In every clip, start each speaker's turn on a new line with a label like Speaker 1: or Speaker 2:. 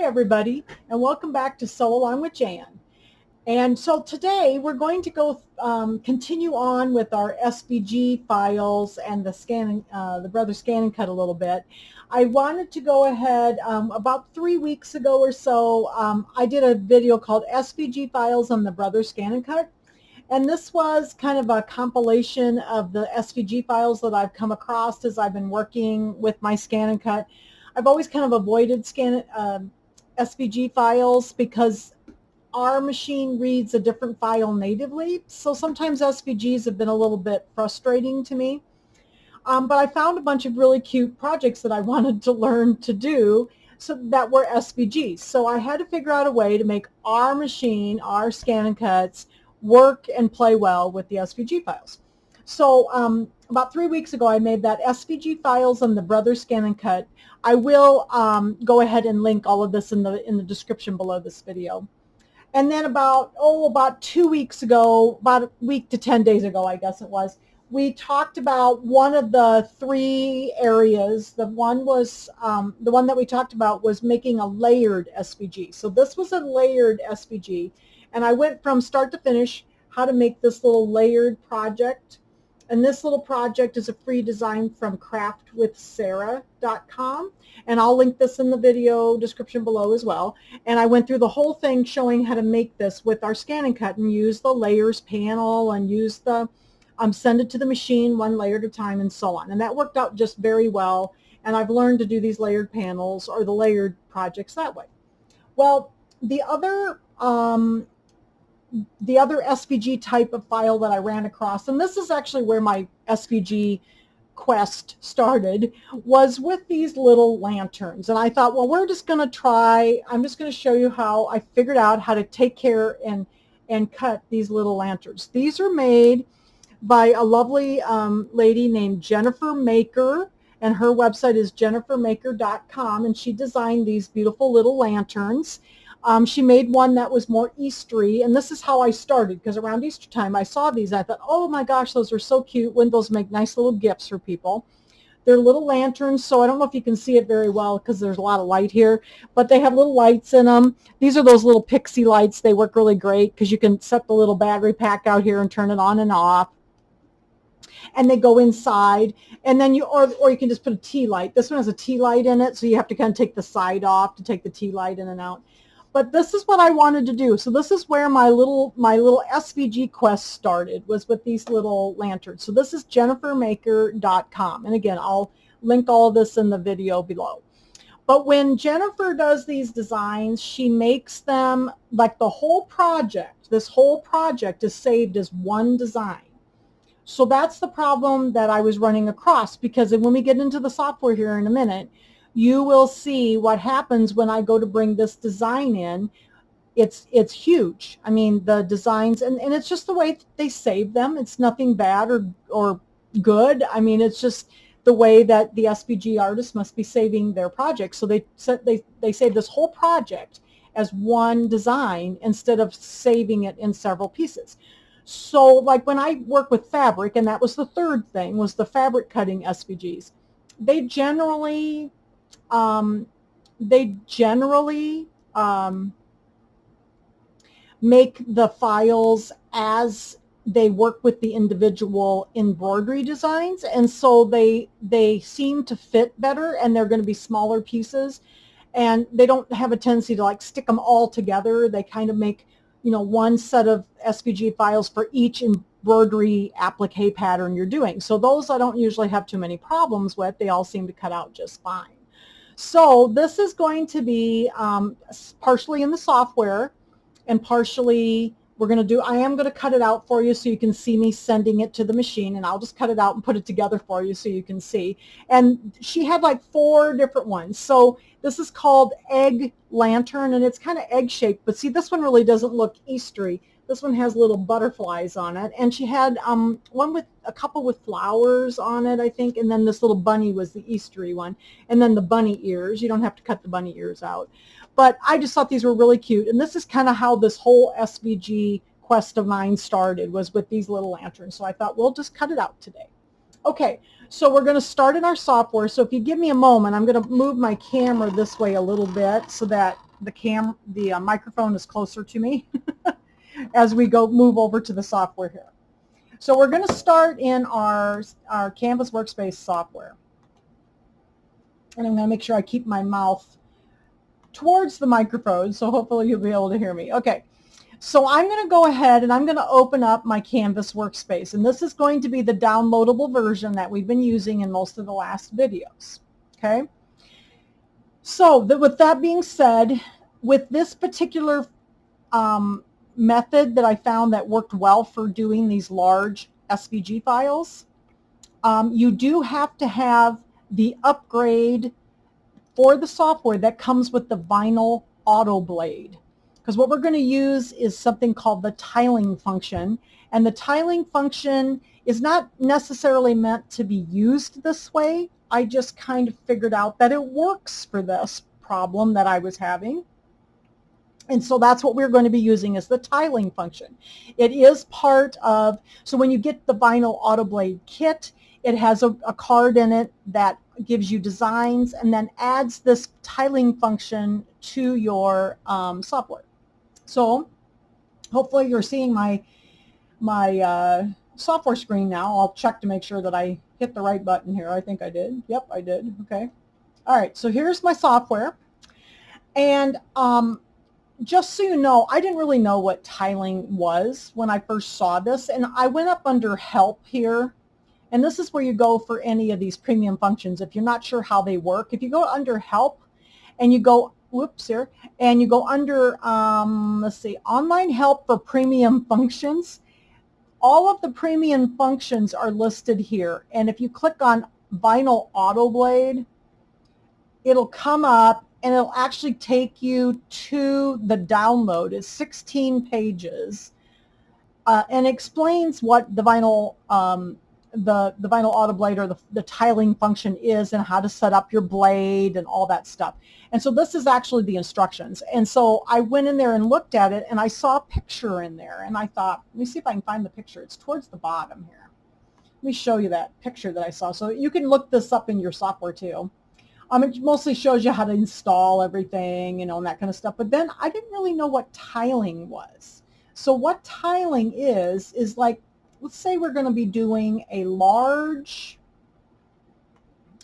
Speaker 1: Hi everybody, and welcome back to Sew Along with Jan. And so today we're going to go continue on with our SVG files and the scanning, the Brother Scan and Cut a little bit. I wanted to go ahead, about 3 weeks ago or so, I did a video called SVG Files on the Brother Scan and Cut. And this was kind of a compilation of the SVG files that I've come across as I've been working with my Scan and Cut. I've always kind of avoided SVG files because our machine reads a different file natively. So sometimes SVGs have been a little bit frustrating to me. But I found a bunch of really cute projects that I wanted to learn to do that were SVGs. So I had to figure out a way to make our machine, our Scan and Cuts, work and play well with the SVG files. So about 3 weeks ago, I made that SVG files on the Brother Scan and Cut. I will go ahead and link all of this in the description below this video. And then about 2 weeks ago, about a week to 10 days ago, I guess it was, we talked about one of the 3 areas. The one that we talked about was making a layered SVG. So this was a layered SVG, and I went from start to finish how to make this little layered project. And this little project is a free design from craftwithsarah.com. And I'll link this in the video description below as well. And I went through the whole thing showing how to make this with our Scan and Cut and use the layers panel and use the, send it to the machine one layer at a time and so on. And that worked out just very well. And I've learned to do these layered panels or the layered projects that way. Well, the other SVG type of file that I ran across, and this is actually where my SVG quest started, was with these little lanterns. And I thought, well, I'm just going to show you how I figured out how to take care and cut these little lanterns. These are made by a lovely lady named Jennifer Maker, and her website is jennifermaker.com, and she designed these beautiful little lanterns. She made one that was more Eastery, and this is how I started, because around Easter time I saw these. I thought, oh my gosh, those are so cute. Wouldn't those make nice little gifts for people? They're little lanterns, so I don't know if you can see it very well because there's a lot of light here, but they have little lights in them. These are those little pixie lights. They work really great because you can set the little battery pack out here and turn it on and off. And they go inside, and then or you can just put a tea light. This one has a tea light in it, so you have to kind of take the side off to take the tea light in and out. But this is what I wanted to do. So this is where my little SVG quest started, was with these little lanterns. So this is jennifermaker.com. And again, I'll link all of this in the video below. But when Jennifer does these designs, she makes them like the whole project. This whole project is saved as one design. So that's the problem that I was running across, because when we get into the software here in a minute, you will see what happens when I go to bring this design in. It's huge. I mean, the designs, and it's just the way they save them. It's nothing bad or good. I mean, it's just the way that the SVG artists must be saving their project. So they save this whole project as one design instead of saving it in several pieces. So like when I work with fabric, and that was the third thing, was the fabric cutting SVGs. They generally make the files as they work with the individual embroidery designs, and so they seem to fit better, and they're going to be smaller pieces, and they don't have a tendency to like stick them all together. They kind of make, you know, one set of SVG files for each embroidery applique pattern you're doing. So those I don't usually have too many problems with. They all seem to cut out just fine. So this is going to be partially in the software, and partially I am going to cut it out for you so you can see me sending it to the machine, and I'll just cut it out and put it together for you so you can see. And she had like 4 different ones. So this is called Egg Lantern, and it's kind of egg shaped, but see, this one really doesn't look Eastery. This one has little butterflies on it, and she had one with a couple with flowers on it, I think, and then this little bunny was the Eastery one, and then the bunny ears. You don't have to cut the bunny ears out. But I just thought these were really cute, and this is kind of how this whole SVG quest of mine started, was with these little lanterns. So I thought, we'll just cut it out today. Okay, so we're going to start in our software. So if you give me a moment, I'm going to move my camera this way a little bit so that the microphone is closer to me as we move over to the software here. So we're going to start in our Canvas Workspace software. And I'm going to make sure I keep my mouth towards the microphone, so hopefully you'll be able to hear me. Okay, so I'm going to go ahead and I'm going to open up my Canvas Workspace. And this is going to be the downloadable version that we've been using in most of the last videos. Okay, so with that being said, with this particular method that I found that worked well for doing these large SVG files, you do have to have the upgrade for the software that comes with the vinyl auto blade, because what we're going to use is something called the tiling function, and the tiling function is not necessarily meant to be used this way. I just kind of figured out that it works for this problem that I was having. And so that's what we're going to be using as the tiling function. It is part of, so when you get the vinyl auto blade kit, it has a card in it that gives you designs and then adds this tiling function to your software. So hopefully you're seeing my software screen now. I'll check to make sure that I hit the right button here. I think I did. Yep, I did. Okay. All right, so here's my software. And just so you know, I didn't really know what tiling was when I first saw this, and I went up under help here, and this is where you go for any of these premium functions if you're not sure how they work. If you go under help and you go, whoops here, and you go under, let's see, online help for premium functions, all of the premium functions are listed here, and if you click on vinyl auto blade, it'll come up and it'll actually take you to the download. It's 16 pages and explains what the vinyl vinyl auto blade or the tiling function is and how to set up your blade and all that stuff. And so this is actually the instructions. And so I went in there and looked at it and I saw a picture in there and I thought, let me see if I can find the picture. It's towards the bottom here. Let me show you that picture that I saw. So you can look this up in your software too. It mostly shows you how to install everything, and that kind of stuff. But then I didn't really know what tiling was. So what tiling is like, let's say we're going to be doing a large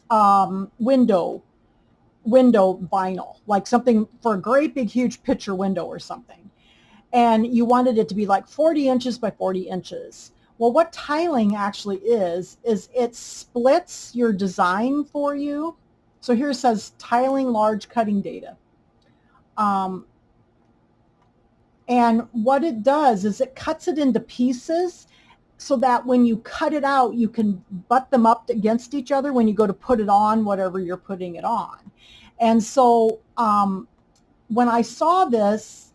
Speaker 1: window vinyl, like something for a great big huge picture window or something. And you wanted it to be like 40 inches by 40 inches. Well, what tiling actually is it splits your design for you. So here it says tiling large cutting data. And what it does is it cuts it into pieces so that when you cut it out, you can butt them up against each other when you go to put it on whatever you're putting it on. And so when I saw this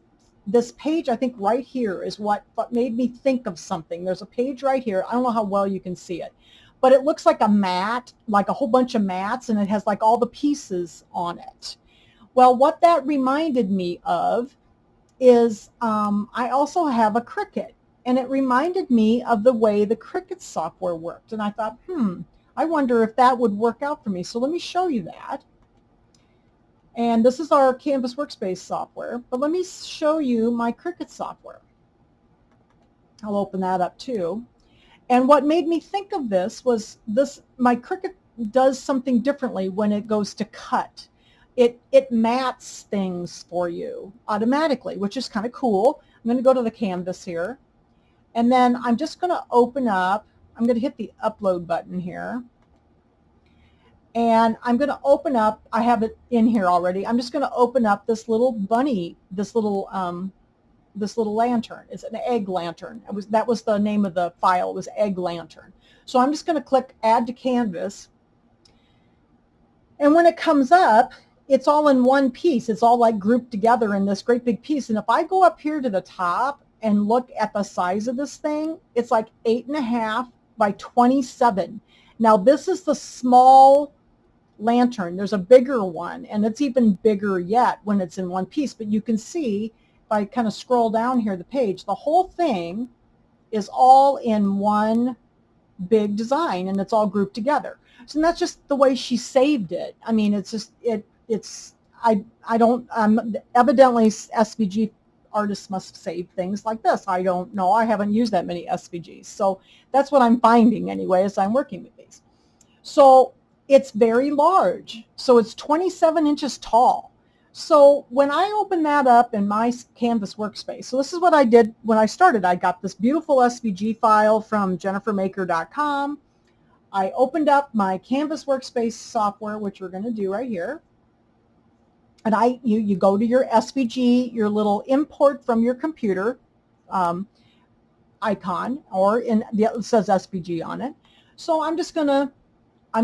Speaker 1: page, I think right here is what made me think of something. There's a page right here. I don't know how well you can see it, but it looks like a mat, like a whole bunch of mats, and it has like all the pieces on it. Well, what that reminded me of is I also have a Cricut, and it reminded me of the way the Cricut software worked. And I thought, I wonder if that would work out for me. So let me show you that. And this is our Canvas Workspace software, but let me show you my Cricut software. I'll open that up too. And what made me think of this was my Cricut does something differently when it goes to cut. It mats things for you automatically, which is kind of cool. I'm going to go to the canvas here, and then I'm just going to open up, I'm going to hit the upload button here, and I'm going to open up, I have it in here already, I'm just going to open up this little bunny, this little lantern. It's an egg lantern. That was the name of the file. It was egg lantern. So I'm just going to click add to canvas. And when it comes up, it's all in one piece. It's all like grouped together in this great big piece. And if I go up here to the top and look at the size of this thing, it's like 8.5 by 27. Now this is the small lantern. There's a bigger one, and it's even bigger yet when it's in one piece. But you can see, if I kind of scroll down here the page, the whole thing is all in one big design, and it's all grouped together. So that's just the way she saved it. I mean, it's just, I don't, evidently SVG artists must save things like this. I don't know. I haven't used that many SVGs. So that's what I'm finding anyway as I'm working with these. So it's very large. So it's 27 inches tall. So when I open that up in my Canvas workspace, so this is what I did when I started. I got this beautiful SVG file from jennifermaker.com. I opened up my Canvas workspace software, which we're going to do right here. And you go to your SVG, your little import from your computer icon, or it says SVG on it. So I'm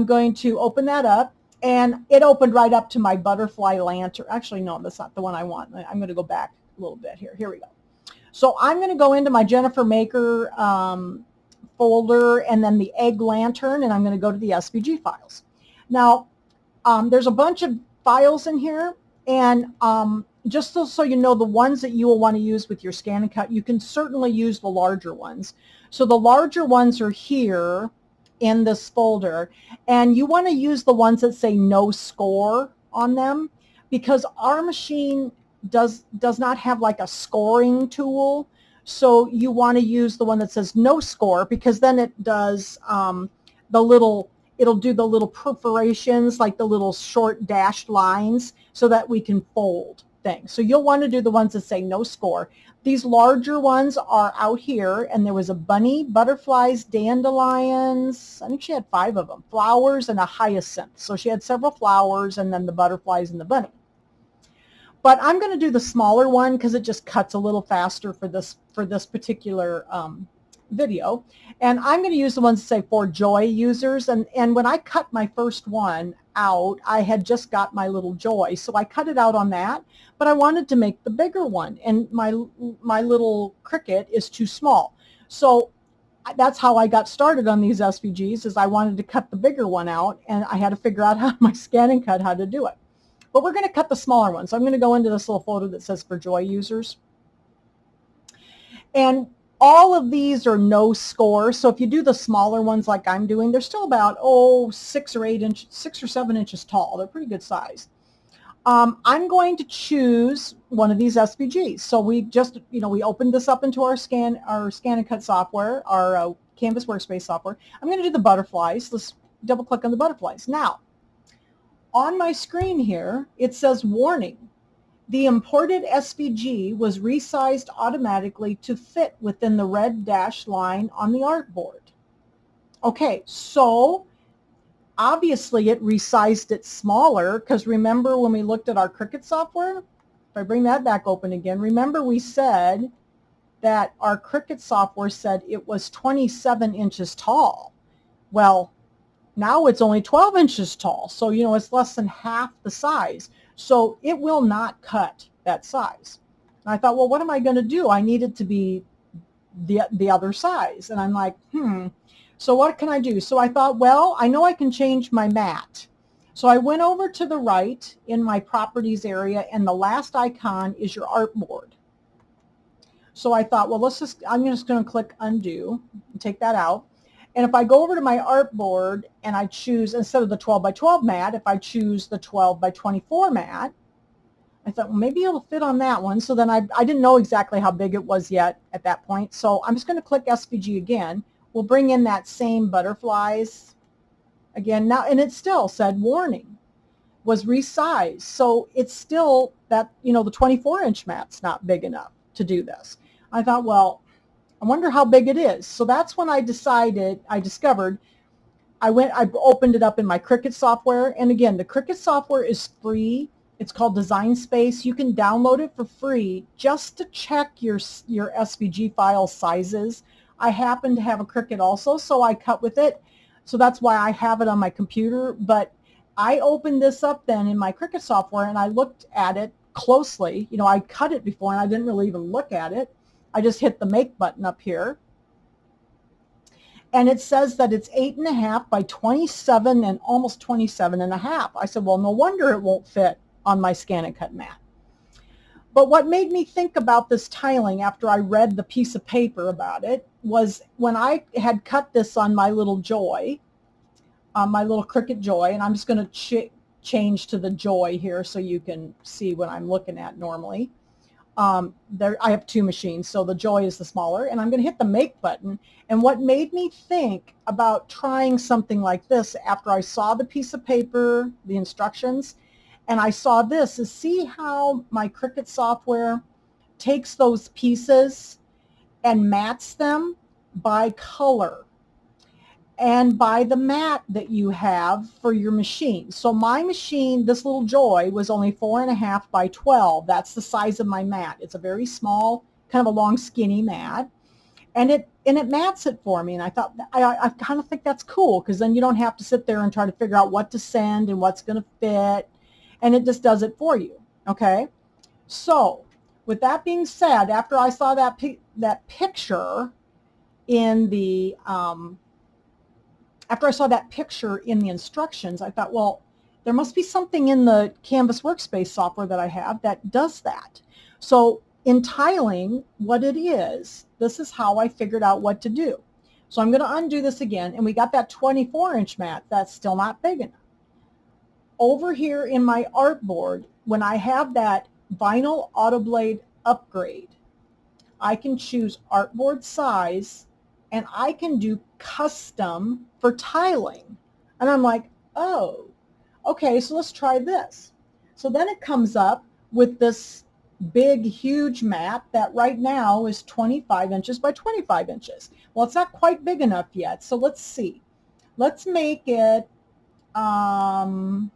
Speaker 1: going to open that up, and it opened right up to my butterfly lantern. Actually, no, that's not the one I want. I'm going to go back a little bit here. Here we go. So I'm going to go into my Jennifer Maker folder, and then the egg lantern, and I'm going to go to the SVG files. Now, there's a bunch of files in here, and just so you know, the ones that you will want to use with your scan and cut, you can certainly use the larger ones. So the larger ones are here in this folder, and you want to use the ones that say no score on them, because our machine does not have like a scoring tool. So you want to use the one that says no score, because then it does it'll do the little perforations, like the little short dashed lines, so that we can fold things. So you'll want to do the ones that say no score. These larger ones are out here, and there was a bunny, butterflies, dandelions, I think she had 5 of them, flowers, and a hyacinth. So she had several flowers, and then the butterflies and the bunny. But I'm going to do the smaller one because it just cuts a little faster for this particular video. And I'm going to use the ones that say for joy users. And when I cut my first one out, I had just got my little joy. So I cut it out on that, but I wanted to make the bigger one. And my little cricket is too small. So that's how I got started on these SVGs, is I wanted to cut the bigger one out, and I had to figure out how my scan and cut how to do it. But we're going to cut the smaller one. So I'm going to go into this little folder that says for joy users. And all of these are no score. So if you do the smaller ones like I'm doing, they're still about 6 or 7 inches tall. They're pretty good size. I'm going to choose one of these SVGs. So we just, we opened this up into our scan and cut software, our Canvas workspace software. I'm going to do the butterflies. Let's double click on the butterflies. Now, on my screen here, it says warning. The imported SVG was resized automatically to fit within the red dashed line on the artboard. Okay, so obviously it resized it smaller, because remember when we looked at our Cricut software? If I bring that back open again, remember we said that our Cricut software said it was 27 inches tall. Well, now it's only 12 inches tall, so it's less than half the size. So it will not cut that size. And I thought, well, what am I going to do? I need it to be the other size. And I'm like, so what can I do? So I thought, well, I know I can change my mat. So I went over to the right in my properties area, and the last icon is your artboard. So I thought, well, I'm just going to click undo and take that out. And if I go over to my artboard and I choose, instead of the 12 by 12 mat, if I choose the 12 by 24 mat, I thought, well, maybe it'll fit on that one. So then I didn't know exactly how big it was yet at that point. So I'm just going to click SVG again. We'll bring in that same butterflies again now, and it still said warning, was resized. So it's still that, the 24-inch mat's not big enough to do this. I thought, well, I wonder how big it is. So that's when I discovered, I opened it up in my Cricut software. And again, the Cricut software is free. It's called Design Space. You can download it for free just to check your SVG file sizes. I happen to have a Cricut also, so I cut with it. So that's why I have it on my computer. But I opened this up then in my Cricut software, and I looked at it closely. I cut it before, and I didn't really even look at it. I just hit the make button up here. And it says that it's 8.5 by 27 and almost 27.5. I said, well, no wonder it won't fit on my scan and cut mat. But what made me think about this tiling after I read the piece of paper about it was when I had cut this on my little Joy, my little Cricut Joy, and I'm just going to change to the Joy here so you can see what I'm looking at normally. There, I have two machines, so the Joy is the smaller, and I'm going to hit the Make button. And what made me think about trying something like this after I saw the piece of paper, the instructions, and I saw this, is see how my Cricut software takes those pieces and mats them by color and by the mat that you have for your machine. So my machine, this little Joy, was only 4.5 by 12. That's the size of my mat. It's a very small, kind of a long, skinny mat. And it mats it for me. And I thought, I kind of think that's cool, because then you don't have to sit there and try to figure out what to send and what's going to fit. And it just does it for you. Okay? So with that being said, after I saw that picture in the instructions, I thought, well, there must be something in the Canvas Workspace software that I have that does that. So in tiling, what it is, this is how I figured out what to do. So I'm going to undo this again, and we got that 24-inch mat. That's still not big enough. Over here in my artboard, when I have that vinyl autoblade upgrade, I can choose artboard size, and I can do custom for tiling. And I'm like, oh, okay, so let's try this. So then it comes up with this big, huge mat that right now is 25 inches by 25 inches. Well, it's not quite big enough yet, so let's see. Let's make it, well,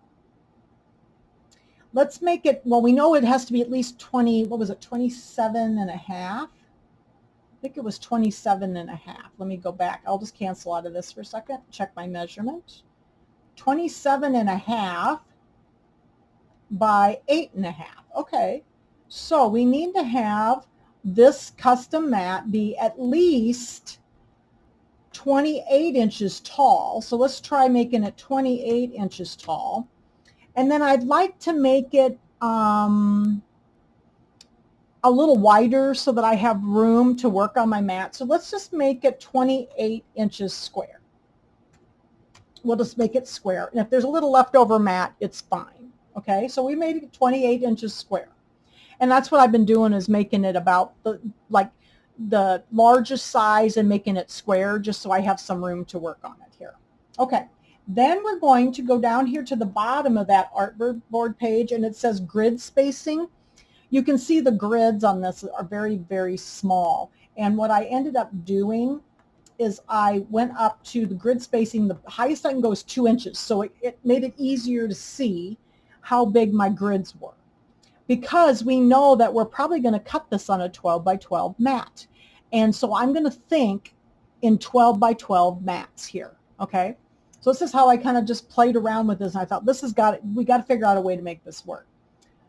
Speaker 1: we know it has to be at least 20, what was it, 27 and a half? I think it was 27 and a half. Let me go back. I'll just cancel out of this for a second, check my measurement. 27 and a half by 8.5. Okay, so we need to have this custom mat be at least 28 inches tall. So let's try making it 28 inches tall. And then I'd like to make it a little wider so that I have room to work on my mat. So let's just make it 28 inches square. We'll just make it square. And if there's a little leftover mat, it's fine. Okay, so we made it 28 inches square. And that's what I've been doing, is making it about the largest size and making it square, just so I have some room to work on it here. Okay, then we're going to go down here to the bottom of that artboard page, and it says grid spacing. You can see the grids on this are very, very small. And what I ended up doing is I went up to the grid spacing. The highest I can go is 2 inches. So it made it easier to see how big my grids were, because we know that we're probably going to cut this on a 12 by 12 mat. And so I'm going to think in 12 by 12 mats here. Okay. So this is how I kind of just played around with this. And I thought, we got to figure out a way to make this work.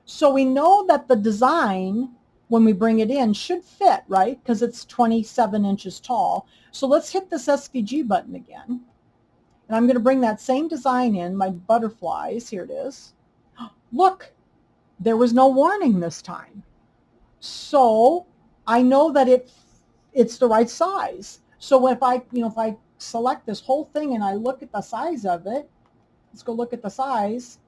Speaker 1: So we know that the design, when we bring it in, should fit, right? Because it's 27 inches tall. So let's hit this SVG button again. And I'm going to bring that same design in, my butterflies. Here it is. Look, there was no warning this time. So I know that it's the right size. So if I select this whole thing and I look at the size of it, let's go look at the size.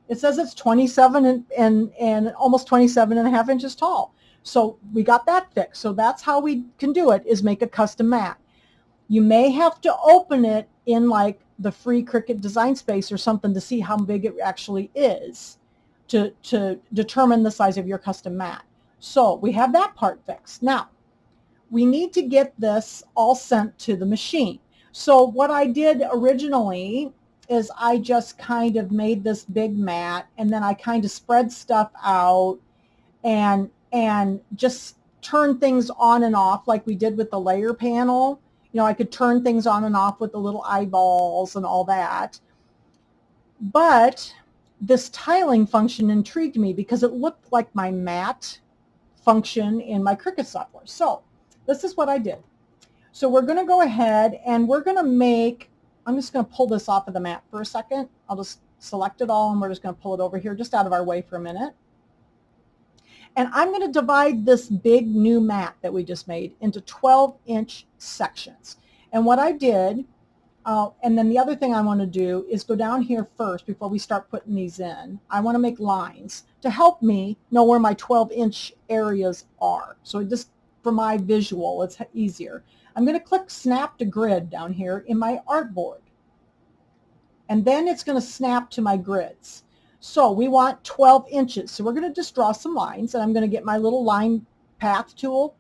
Speaker 1: It says it's 27 and almost 27 and a half inches tall. So we got that fixed. So that's how we can do it, is make a custom mat. You may have to open it in like the free Cricut Design Space or something to see how big it actually is to determine the size of your custom mat. So we have that part fixed. Now, we need to get this all sent to the machine. So what I did originally is I just kind of made this big mat, and then I kind of spread stuff out and just turn things on and off like we did with the layer panel. You know, I could turn things on and off with the little eyeballs and all that. But this tiling function intrigued me because it looked like my mat function in my Cricut software. So this is what I did. So we're going to go ahead and we're going to make, I'm just going to pull this off of the mat for a second. I'll just select it all and we're just going to pull it over here just out of our way for a minute. And I'm going to divide this big new mat that we just made into 12-inch sections. And what I did And then the other thing I want to do is go down here first before we start putting these in. I want to make lines to help me know where my 12-inch areas are. So just for my visual, it's easier. I'm going to click Snap to Grid down here in my artboard. And then it's going to snap to my grids. So we want 12 inches. So we're going to just draw some lines, and I'm going to get my little line path tool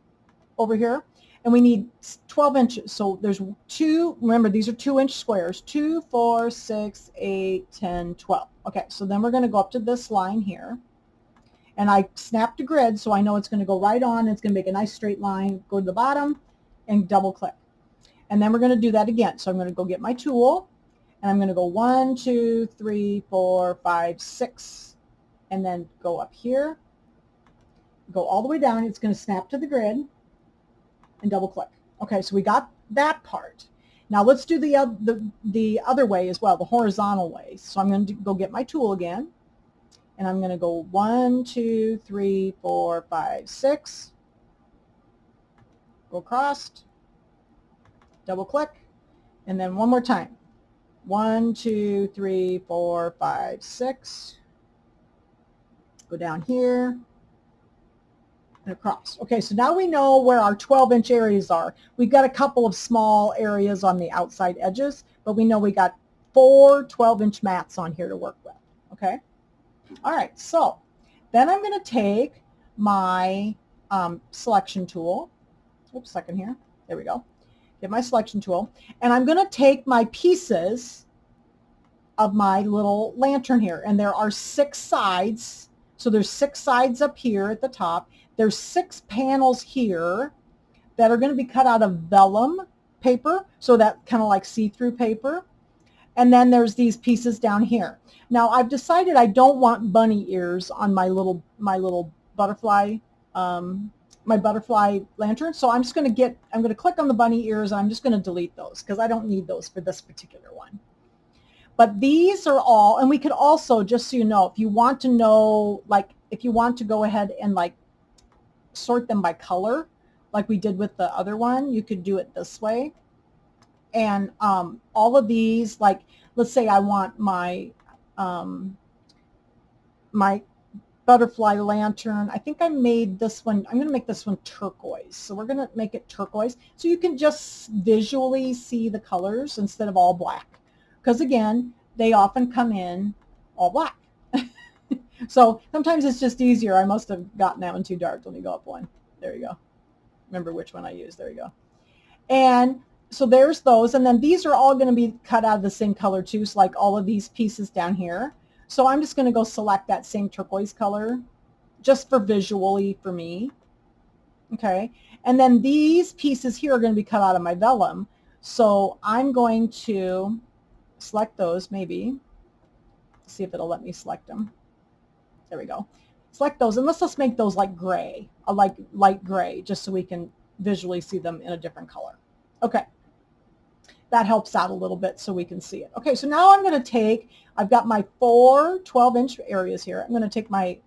Speaker 1: over here. And we need 12 inches. So there's two, remember these are 2-inch squares, 2, 4, 6, 8, 10, 12. Okay, so then we're going to go up to this line here. And I snap to grid, so I know it's going to go right on. It's going to make a nice straight line, go to the bottom, and double click. And then we're going to do that again. So I'm going to go get my tool, and I'm going to go 1, 2, 3, 4, 5, 6, and then go up here, go all the way down. It's going to snap to the grid, and double click. Okay, so we got that part. Now let's do the other way as well, the horizontal way. So I'm going to go get my tool again, and I'm going to go 1, 2, 3, 4, 5, 6, go across, double click, and then one more time. 1, 2, 3, 4, 5, 6, go down here, and across. Okay, so now we know where our 12-inch areas are. We've got a couple of small areas on the outside edges, but we know we got 4 12-inch mats on here to work with. Okay, all right, so then I'm going to take my selection tool. Oops, second here. There we go. Get my selection tool, and I'm going to take my pieces of my little lantern here, and there are 6 sides. So there's 6 sides up here at the top. There's 6 panels here that are going to be cut out of vellum paper, so that kind of like see-through paper. And then there's these pieces down here. Now I've decided I don't want bunny ears on my little butterfly, my butterfly lantern. So I'm going to click on the bunny ears, and I'm just going to delete those because I don't need those for this particular one. But these are all, and we could also, just so you know, if you want to know, like if you want to go ahead and like sort them by color, like we did with the other one, you could do it this way. And all of these, like let's say I want my my butterfly lantern. I think I made this one, I'm going to make this one turquoise. So we're going to make it turquoise. So you can just visually see the colors instead of all black. Because again, they often come in all black. So sometimes it's just easier. I must have gotten that one too dark. Let me go up one. There you go. Remember which one I used. There you go. And so there's those. And then these are all going to be cut out of the same color too. So like all of these pieces down here. So I'm just going to go select that same turquoise color just for visually for me. Okay. And then these pieces here are going to be cut out of my vellum. So I'm going to select those maybe. See if it'll let me select them. There we go. Select those, and let's make those like gray, like light gray, just so we can visually see them in a different color. Okay. That helps out a little bit so we can see it. Okay, so now I'm going to take, I've got my 4 12-inch areas here. I'm going to take my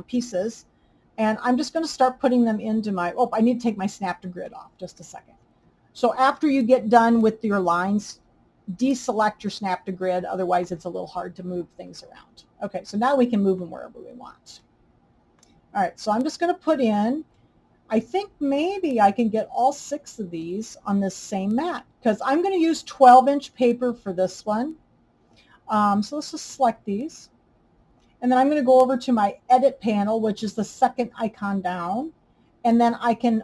Speaker 1: pieces, and I'm just going to start putting them into my, oh, I need to take my snap to grid off just a second. So after you get done with your lines, deselect your snap to grid, otherwise it's a little hard to move things around. Okay, so now we can move them wherever we want. All right, so I'm just going to put in, I think maybe I can get all 6 of these on this same mat because I'm going to use 12-inch paper for this one. So let's just select these. And then I'm going to go over to my edit panel, which is the second icon down. And then I can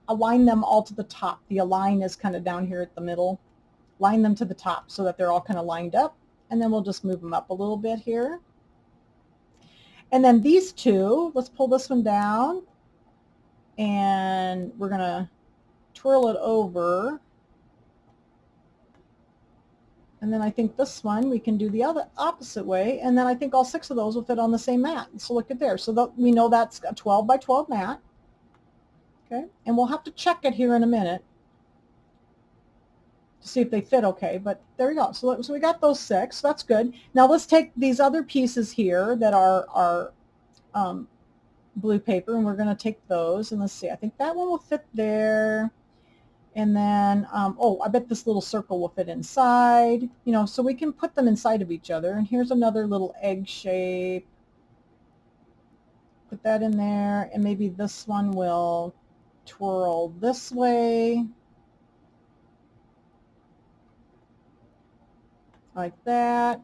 Speaker 1: align them all to the top. The align is kind of down here at the middle. Line them to the top so that they're all kind of lined up. And then we'll just move them up a little bit here. And then these 2, let's pull this one down. And we're going to twirl it over. And then I think this one we can do the other opposite way. And then I think all 6 of those will fit on the same mat. So look at there. So we know that's a 12 by 12 mat. Okay. And we'll have to check it here in a minute to see if they fit okay. But there we go. So we got those 6. That's good. Now let's take these other pieces here that are blue paper, and we're going to take those, and let's see, I think that one will fit there, And then, oh, I bet this little circle will fit inside, you know, so we can put them inside of each other. And here's another little egg shape. Put that in there, and maybe this one will twirl this way, like that.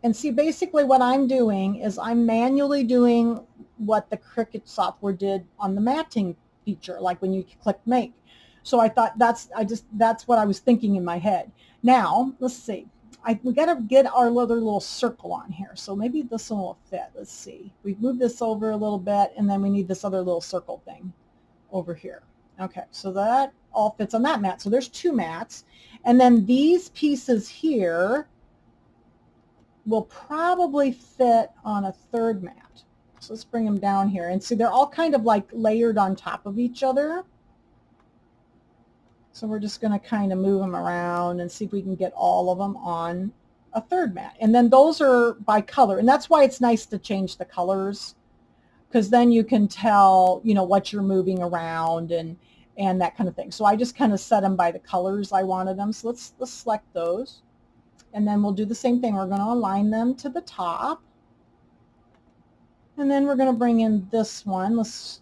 Speaker 1: And see, basically what I'm doing is I'm manually doing what the Cricut software did on the matting feature, like when you click make. So I thought that's what I was thinking in my head. Now, let's see. We got to get our other little circle on here. So maybe this one will fit. Let's see. We've moved this over a little bit, and then we need this other little circle thing over here. Okay, so that all fits on that mat. So there's 2 mats. And then these pieces here will probably fit on a 3rd mat. So let's bring them down here. And see, they're all kind of like layered on top of each other. So we're just going to kind of move them around and see if we can get all of them on a 3rd mat. And then those are by color. And that's why it's nice to change the colors, because then you can tell, you know, what you're moving around and that kind of thing. So I just kind of set them by the colors I wanted them. So let's select those. And then we'll do the same thing. We're going to align them to the top. And then we're going to bring in this one. Let's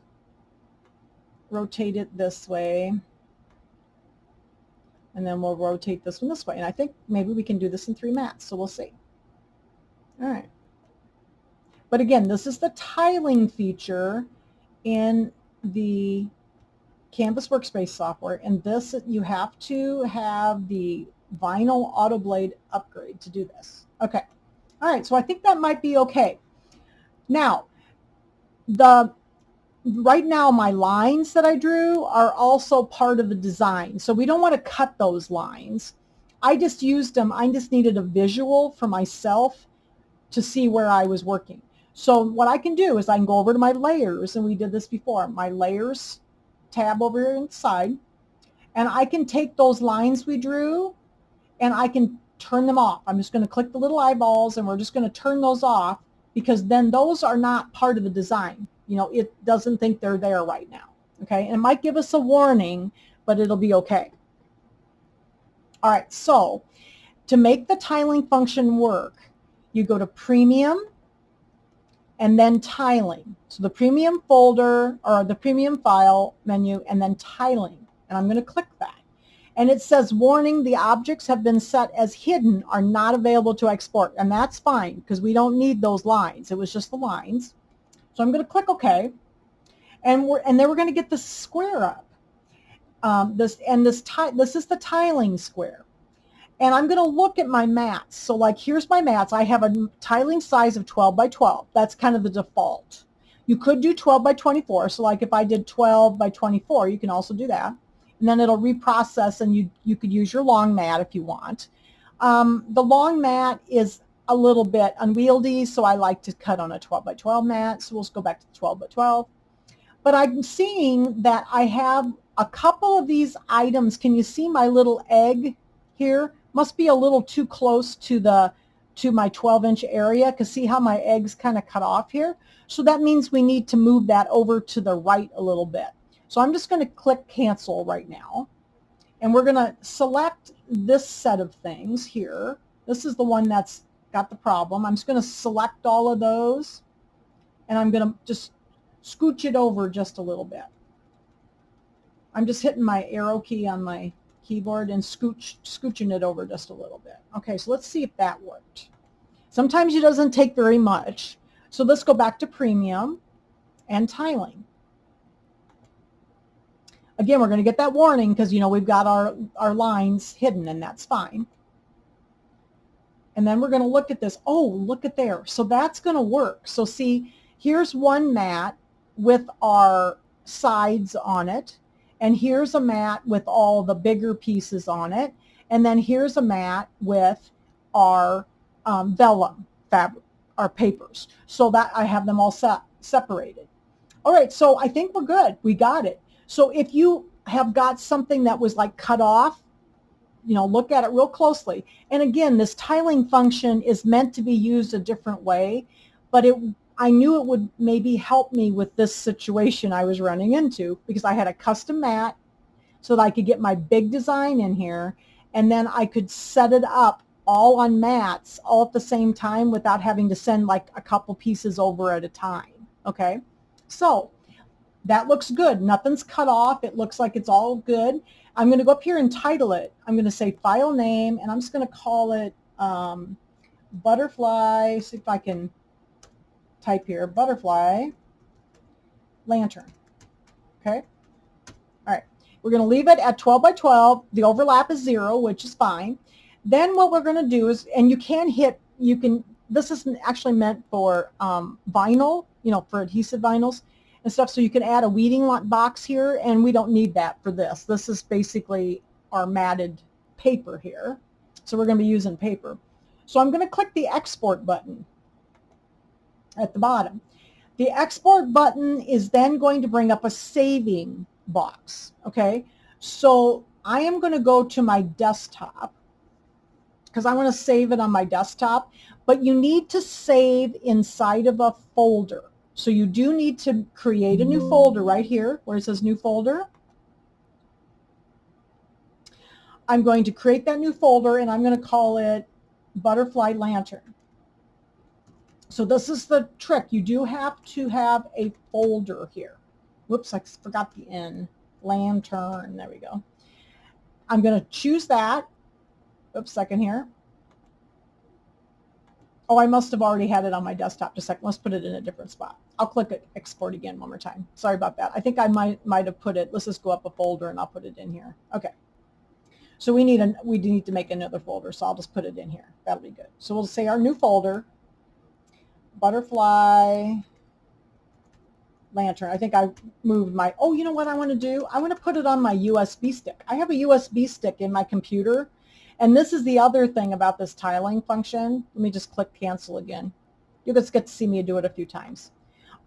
Speaker 1: rotate it this way. And then we'll rotate this one this way. And I think maybe we can do this in 3 mats. So we'll see. All right. But again, this is the tiling feature in the Canvas Workspace software. And this, you have to have the vinyl auto blade upgrade to do this. Okay. All right. So I think that might be okay. Now, right now my lines that I drew are also part of the design. So we don't want to cut those lines. I just used them. I just needed a visual for myself to see where I was working. So what I can do is I can go over to my layers, and we did this before, my layers tab over here inside, and I can take those lines we drew and I can turn them off. I'm just going to click the little eyeballs, and we're just going to turn those off, because then those are not part of the design. You know, it doesn't think they're there right now. Okay, and it might give us a warning, but it'll be okay. All right, so to make the tiling function work, you go to Premium and then Tiling. So the Premium folder, or the Premium file menu, and then Tiling. And I'm going to click that. And it says, warning, the objects have been set as hidden, are not available to export. And that's fine, because we don't need those lines. It was just the lines. So I'm going to click OK. And then we're going to get the square up. This is the tiling square. And I'm going to look at my mats. So like, here's my mats. I have a tiling size of 12 by 12. That's kind of the default. You could do 12 by 24. So like if I did 12 by 24, you can also do that. And then it'll reprocess, and you could use your long mat if you want. The long mat is a little bit unwieldy, so I like to cut on a 12 by 12 mat. So we'll just go back to 12 by 12. But I'm seeing that I have a couple of these items. Can you see my little egg here? Must be a little too close to my 12-inch area, because see how my egg's kind of cut off here? So that means we need to move that over to the right a little bit. So I'm just going to click cancel right now. And we're going to select this set of things here. This is the one that's got the problem. I'm just going to select all of those, and I'm going to just scooch it over just a little bit. I'm just hitting my arrow key on my keyboard and scooching it over just a little bit. Okay, so let's see if that worked. Sometimes it doesn't take very much. So let's go back to Premium and Tiling. Again, we're going to get that warning because, you know, we've got our lines hidden, and that's fine. And then we're going to look at this. Oh, look at there. So that's going to work. So see, here's one mat with our sides on it. And here's a mat with all the bigger pieces on it. And then here's a mat with our vellum fabric, our papers. So that I have them all separated. All right, so I think we're good. We got it. So if you have got something that was like cut off, you know, look at it real closely. And again, this tiling function is meant to be used a different way, but I knew it would maybe help me with this situation I was running into, because I had a custom mat so that I could get my big design in here, and then I could set it up all on mats all at the same time without having to send like a couple pieces over at a time. Okay, so that looks good. Nothing's cut off. It looks like it's all good. I'm going to go up here and title it. I'm going to say file name, and I'm just going to call it butterfly. See if I can type here, butterfly lantern. Okay. All right. We're going to leave it at 12 by 12. The overlap is 0, which is fine. Then what we're going to do is, and you can hit, you can, this is actually meant for vinyl, you know, for adhesive vinyls and stuff. So you can add a weeding box here, and we don't need that for this. This is basically our matted paper here. So we're going to be using paper. So I'm going to click the export button at the bottom. The export button is then going to bring up a saving box. Okay, so I am going to go to my desktop because I want to save it on my desktop, but you need to save inside of a folder. So you do need to create a new folder right here where it says new folder. I'm going to create that new folder, and I'm going to call it Butterfly Lantern. So this is the trick. You do have to have a folder here. Whoops, I forgot the N. Lantern. There we go. I'm going to choose that. Oops, second here. Oh, I must have already had it on my desktop. Just a second. Let's put it in a different spot. I'll click it, export again one more time. Sorry about that. I think I might have put it. Let's just go up a folder and I'll put it in here. Okay. So we need to make another folder. So I'll just put it in here. That'll be good. So we'll say our new folder, Butterfly Lantern. I think I moved my, oh, you know what I want to do? I want to put it on my USB stick. I have a USB stick in my computer. And this is the other thing about this tiling function. Let me just click cancel again. You just get to see me do it a few times.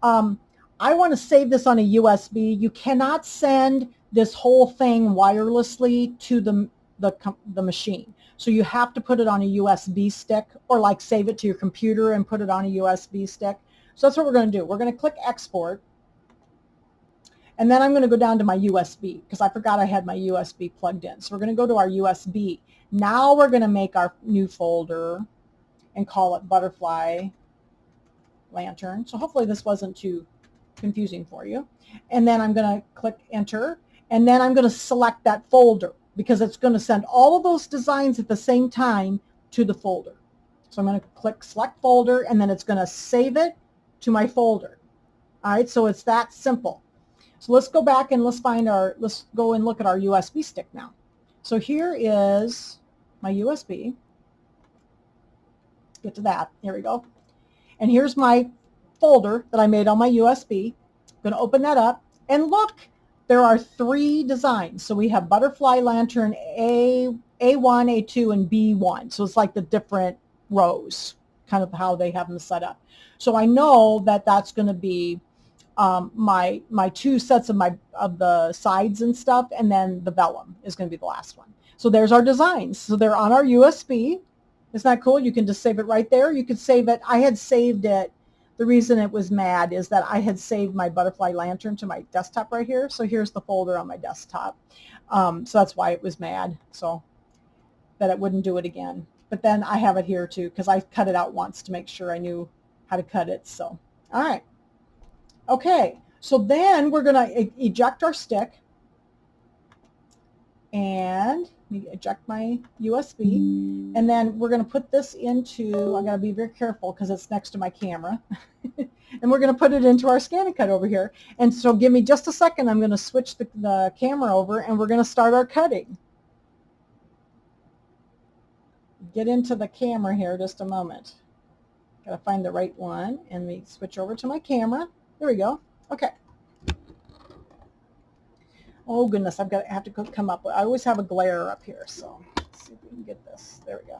Speaker 1: I want to save this on a USB. You cannot send this whole thing wirelessly to the machine. So you have to put it on a USB stick, or like save it to your computer and put it on a USB stick. So that's what we're going to do. We're going to click export. And then I'm going to go down to my USB because I forgot I had my USB plugged in. So we're going to go to our USB. Now we're going to make our new folder and call it Butterfly Lantern. So hopefully this wasn't too confusing for you. And then I'm going to click enter. And then I'm going to select that folder because it's going to send all of those designs at the same time to the folder. So I'm going to click select folder, and then it's going to save it to my folder. All right, so it's that simple. So let's go back and let's go and look at our USB stick now. So here is my USB. Let's get to that. Here we go. And here's my folder that I made on my USB. I'm going to open that up, and look, there are 3 designs. So we have Butterfly Lantern A1, A2, and B1. So it's like the different rows, kind of how they have them set up. So I know that that's going to be my 2 sets of the sides and stuff, and then the vellum is going to be the last one. So there's our designs. So they're on our USB. Isn't that cool? You can just save it right there. You could save it. I had saved it. The reason it was mad is that I had saved my Butterfly Lantern to my desktop right here. So here's the folder on my desktop. So that's why it was mad. So that it wouldn't do it again. But then I have it here too because I cut it out once to make sure I knew how to cut it. So, all right. Okay. So then we're going to eject our stick. And let me eject my USB. And then we're going to put this into, I got to be very careful because it's next to my camera. And we're going to put it into our scan and cut over here. And so give me just a second. I'm going to switch the camera over, and we're going to start our cutting. Get into the camera here just a moment. Got to find the right one, and we switch over to my camera. There we go. Okay. Oh goodness, I have to come up with, I always have a glare up here, so let's see if we can get this. There we go.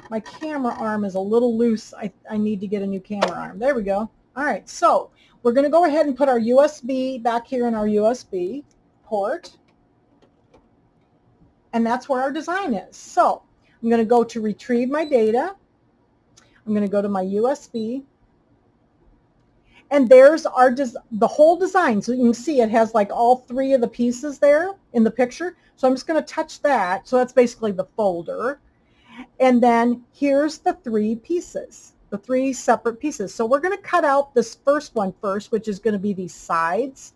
Speaker 1: My camera arm is a little loose. I need to get a new camera arm. There we go. All right, so we're going to go ahead and put our USB back here in our USB port. And that's where our design is. So I'm going to go to retrieve my data. I'm going to go to my USB. And there's our the whole design. So you can see it has like all 3 of the pieces there in the picture. So I'm just going to touch that. So that's basically the folder. And then here's the 3 pieces, the 3 separate pieces. So we're going to cut out this first one first, which is going to be these sides.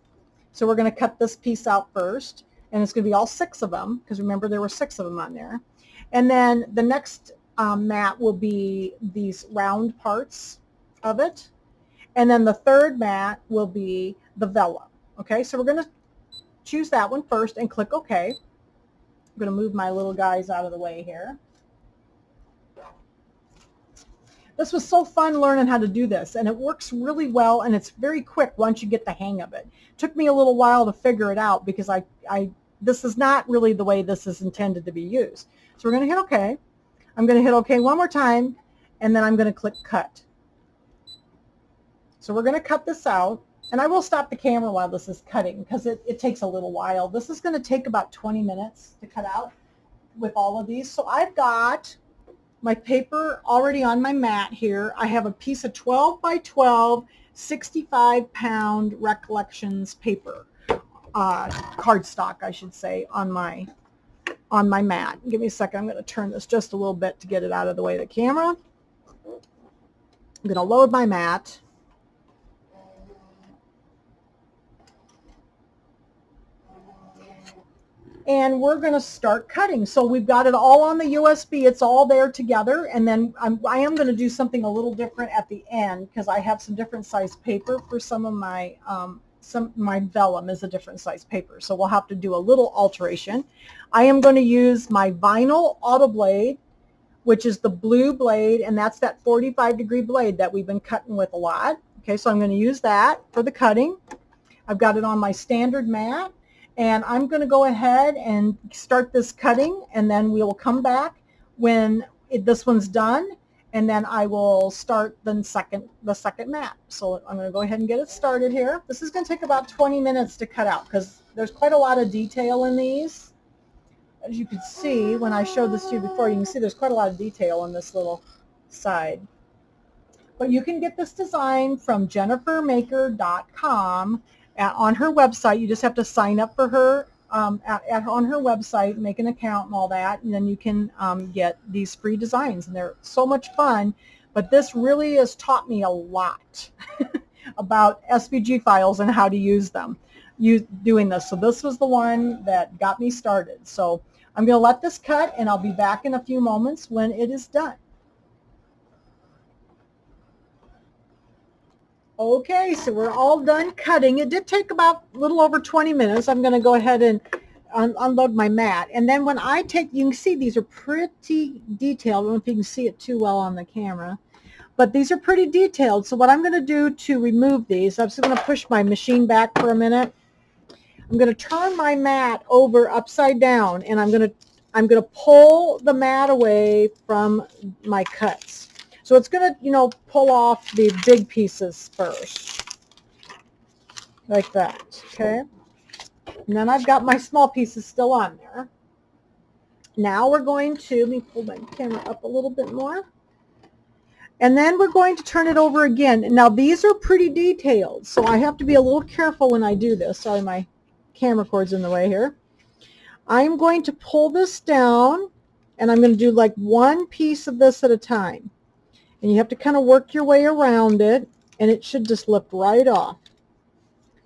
Speaker 1: So we're going to cut this piece out first, and it's going to be all 6 of them, because remember there were 6 of them on there. And then the next mat will be these round parts of it. And then the third mat will be the vellum. Okay, so we're going to choose that one first and click OK. I'm going to move my little guys out of the way here. This was so fun learning how to do this, and it works really well, and it's very quick once you get the hang of it. It took me a little while to figure it out because this is not really the way this is intended to be used. So we're going to hit OK. I'm going to hit OK one more time, and then I'm going to click Cut. So we're going to cut this out, and I will stop the camera while this is cutting because it takes a little while. This is going to take about 20 minutes to cut out with all of these. So I've got my paper already on my mat here. I have a piece of 12 by 12, 65-pound Recollections paper, cardstock, I should say, on my mat. Give me a second. I'm going to turn this just a little bit to get it out of the way of the camera. I'm going to load my mat. And we're going to start cutting. So we've got it all on the USB. It's all there together. And then I am going to do something a little different at the end because I have some different size paper for some of my, my vellum is a different size paper. So we'll have to do a little alteration. I am going to use my vinyl auto blade, which is the blue blade, and that's that 45-degree blade that we've been cutting with a lot. Okay, so I'm going to use that for the cutting. I've got it on my standard mat. And I'm going to go ahead and start this cutting, and then we will come back when this one's done, and then I will start the second mat. So I'm going to go ahead and get it started here. This is going to take about 20 minutes to cut out because there's quite a lot of detail in these. As you can see, when I showed this to you before, you can see there's quite a lot of detail on this little side. But you can get this design from jennifermaker.com. On her website. You just have to sign up for her on her website, make an account and all that, and then you can get these free designs, and they're so much fun. But this really has taught me a lot about SVG files and how to use them doing this. So this was the one that got me started. So I'm going to let this cut, and I'll be back in a few moments when it is done. Okay, so we're all done cutting. It did take about a little over 20 minutes. I'm going to go ahead and unload my mat. And then when I take, you can see these are pretty detailed. I don't know if you can see it too well on the camera, but these are pretty detailed. So what I'm going to do to remove these, I'm just going to push my machine back for a minute. I'm going to turn my mat over upside down, and I'm going to pull the mat away from my cuts. So it's going to, pull off the big pieces first, like that, okay? And then I've got my small pieces still on there. Now we're going to, let me pull my camera up a little bit more. And then we're going to turn it over again. Now these are pretty detailed, so I have to be a little careful when I do this. Sorry, my camera cord's in the way here. I'm going to pull this down, and I'm going to do like one piece of this at a time. And you have to kind of work your way around it, and it should just lift right off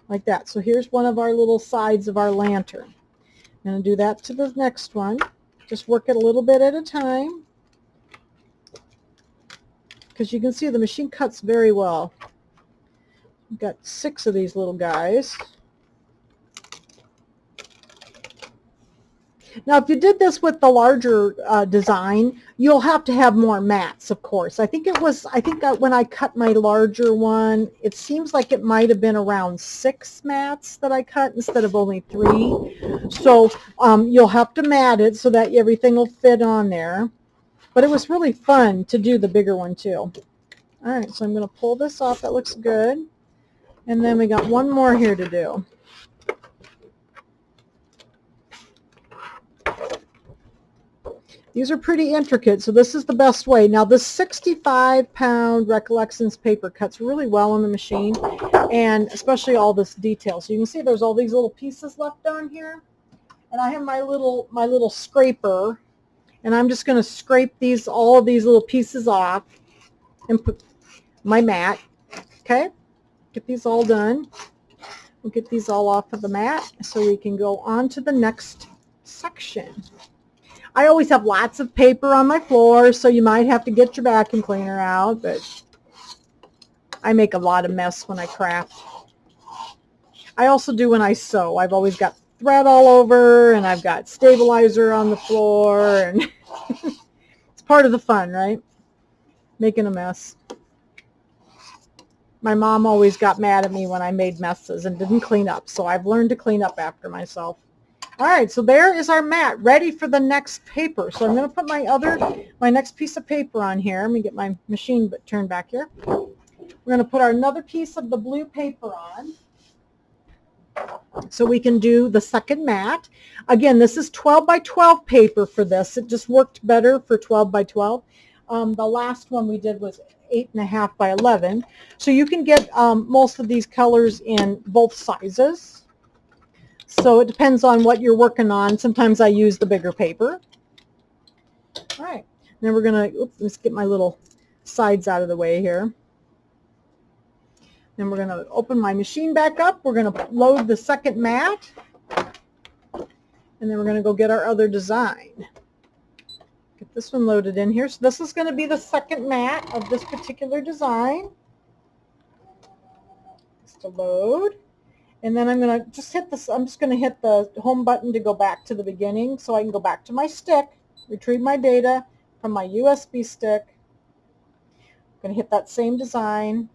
Speaker 1: like that. So here's one of our little sides of our lantern. I'm going to do that to the next one. Just work it a little bit at a time, because you can see the machine cuts very well. We've got 6 of these little guys. Now, if you did this with the larger design, you'll have to have more mats, of course. I think when I cut my larger one, it seems like it might have been around 6 mats that I cut instead of only 3. So you'll have to mat it so that everything will fit on there. But it was really fun to do the bigger one too. All right, so I'm going to pull this off. That looks good. And then we got one more here to do. These are pretty intricate, so this is the best way. Now this 65-pound Recollections paper cuts really well on the machine, and especially all this detail. So you can see there's all these little pieces left on here, and I have my little scraper, and I'm just going to scrape all of these little pieces off and put my mat. Okay, get these all done. We'll get these all off of the mat so we can go on to the next section. I always have lots of paper on my floor, so you might have to get your vacuum cleaner out, but I make a lot of mess when I craft. I also do when I sew. I've always got thread all over, and I've got stabilizer on the floor, and it's part of the fun, right? Making a mess. My mom always got mad at me when I made messes and didn't clean up, so I've learned to clean up after myself. All right, so there is our mat ready for the next paper. So I'm going to put my next piece of paper on here. Let me get my machine turned back here. We're going to put another piece of the blue paper on so we can do the second mat. Again, this is 12 by 12 paper for this. It just worked better for 12 by 12. The last one we did was 8.5 by 11. So you can get most of these colors in both sizes. So it depends on what you're working on. Sometimes I use the bigger paper. All right. Then we're going to, let's get my little sides out of the way here. Then we're going to open my machine back up. We're going to load the second mat. And then we're going to go get our other design. Get this one loaded in here. So this is going to be the second mat of this particular design. Just to load. And then I'm going to just hit this, I'm just going to hit the home button to go back to the beginning so I can go back to my stick, retrieve my data from my USB stick. I'm going to hit that same design.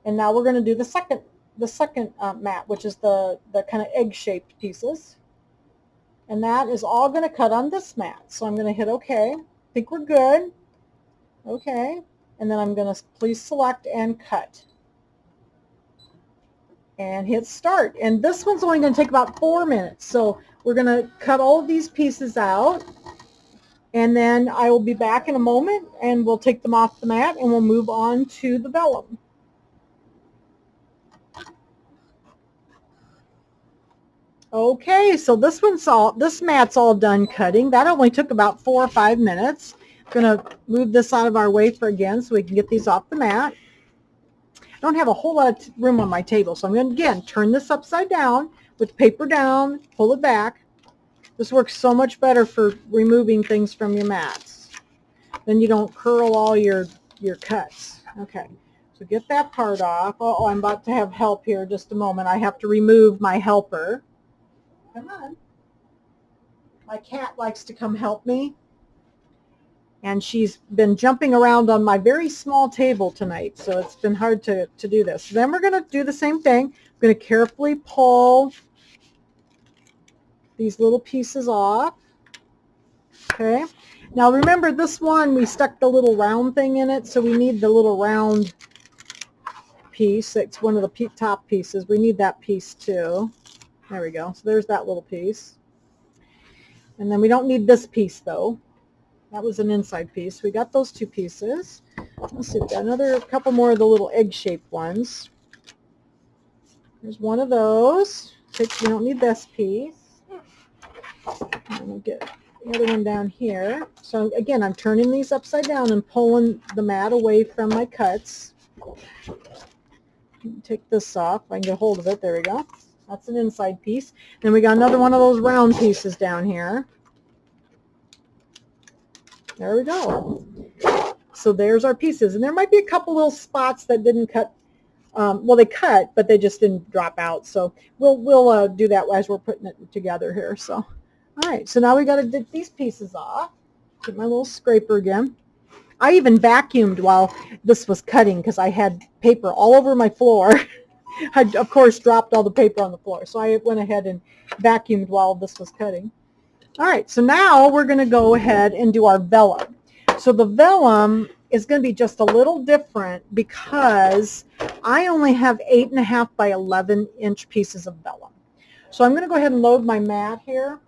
Speaker 1: And now we're going to do the second mat, which is the kind of egg-shaped pieces. And that is all going to cut on this mat. So I'm going to hit OK. I think we're good. OK. And then I'm going to please select and cut. And hit start. And this one's only going to take about 4 minutes. So we're going to cut all of these pieces out. And then I will be back in a moment and we'll take them off the mat and we'll move on to the vellum. Okay, so this mat's all done cutting. That only took about 4 or 5 minutes. I'm going to move this out of our way for again so we can get these off the mat. I don't have a whole lot of room on my table, so I'm going to, again, turn this upside down with the paper down, pull it back. This works so much better for removing things from your mats. Then you don't curl all your cuts. Okay, so get that part off. Oh, I'm about to have help here. Just a moment. I have to remove my helper. Come on. My cat likes to come help me. And she's been jumping around on my very small table tonight, so it's been hard to do this. So then we're going to do the same thing. I'm going to carefully pull these little pieces off. Okay. Now remember, this one, we stuck the little round thing in it, so we need the little round piece. It's one of the top pieces. We need that piece too. There we go. So there's that little piece. And then we don't need this piece, though. That was an inside piece. We got those two pieces. Let's see, we've got another couple more of the little egg-shaped ones. There's one of those. We don't need this piece. And we'll get the other one down here. So again, I'm turning these upside down and pulling the mat away from my cuts. Take this off. I can get hold of it. There we go. That's an inside piece. Then we got another one of those round pieces down here. There we go. So there's our pieces. And there might be a couple little spots that didn't cut. Well, they cut, but they just didn't drop out. So we'll do that as we're putting it together here. So, all right. So now we got to get these pieces off. Get my little scraper again. I even vacuumed while this was cutting because I had paper all over my floor. I, of course, dropped all the paper on the floor. So I went ahead and vacuumed while this was cutting. All right, so now we're going to go ahead and do our vellum. So the vellum is going to be just a little different because I only have 8.5 by 11 inch pieces of vellum. So I'm going to go ahead and load my mat here.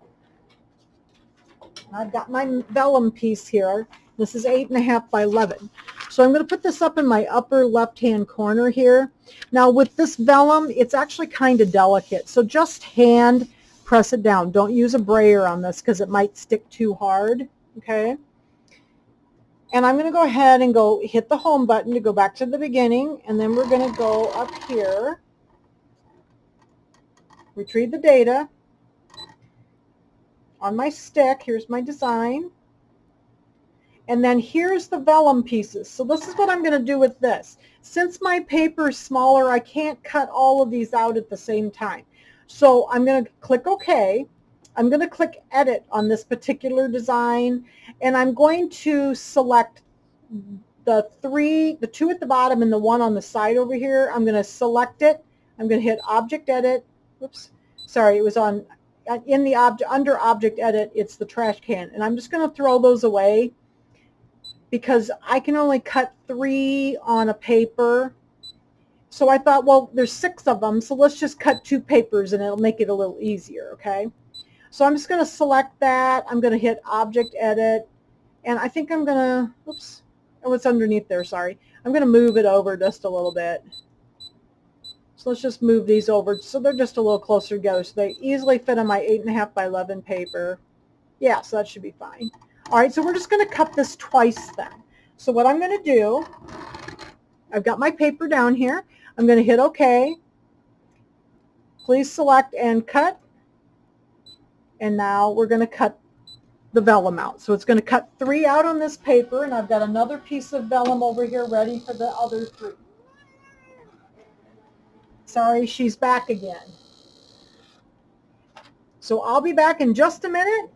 Speaker 1: I've got my vellum piece here. This is 8.5 by 11. So I'm going to put this up in my upper left-hand corner here. Now with this vellum, it's actually kind of delicate. So just hand press it down. Don't use a brayer on this because it might stick too hard. Okay. And I'm going to go ahead and go hit the home button to go back to the beginning. And then we're going to go up here, retrieve the data. On my stick, here's my design. And then here's the vellum pieces. So this is what I'm going to do with this. Since my paper is smaller, I can't cut all of these out at the same time. So I'm going to click OK. I'm going to click Edit on this particular design. And I'm going to select the two at the bottom and the one on the side over here. I'm going to select it. I'm going to hit Object Edit. Oops. Sorry, it was on in the under Object Edit, it's the trash can. And I'm just going to throw those away, because I can only cut 3 on a paper. So I thought, well, there's 6 of them, so let's just cut 2 papers and it'll make it a little easier, okay? So I'm just going to select that. I'm going to hit Object Edit, and I think I'm going to, oops, oh, it's underneath there, sorry. I'm going to move it over just a little bit. So let's just move these over so they're just a little closer together so they easily fit on my 8.5 by 11 paper. Yeah, so that should be fine. All right, so we're just going to cut this twice then. So what I'm going to do, I've got my paper down here. I'm going to hit OK. Please select and cut. And now we're going to cut the vellum out. So it's going to cut 3 out on this paper, and I've got another piece of vellum over here ready for the other 3. Sorry, she's back again. So I'll be back in just a minute.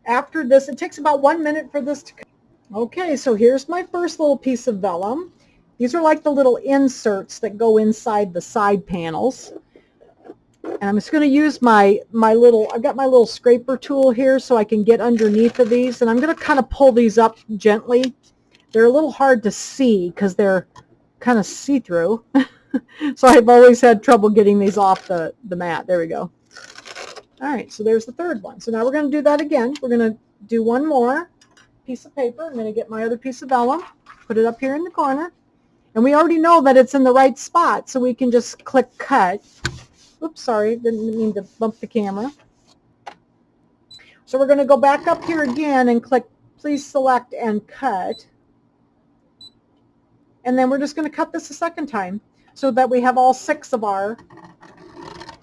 Speaker 1: After this, it takes about 1 minute for this to come. Okay, so here's my first little piece of vellum. These are like the little inserts that go inside the side panels. And I'm just going to use I've got my little scraper tool here so I can get underneath of these. And I'm going to kind of pull these up gently. They're a little hard to see because they're kind of see-through. So I've always had trouble getting these off the mat. There we go. All right, so there's the third one. So now we're going to do that again. We're going to do one more piece of paper. I'm going to get my other piece of vellum, put it up here in the corner. And we already know that it's in the right spot, so we can just click Cut. Oops, sorry, didn't mean to bump the camera. So we're going to go back up here again and click Please Select and Cut. And then we're just going to cut this a second time so that we have all 6 of our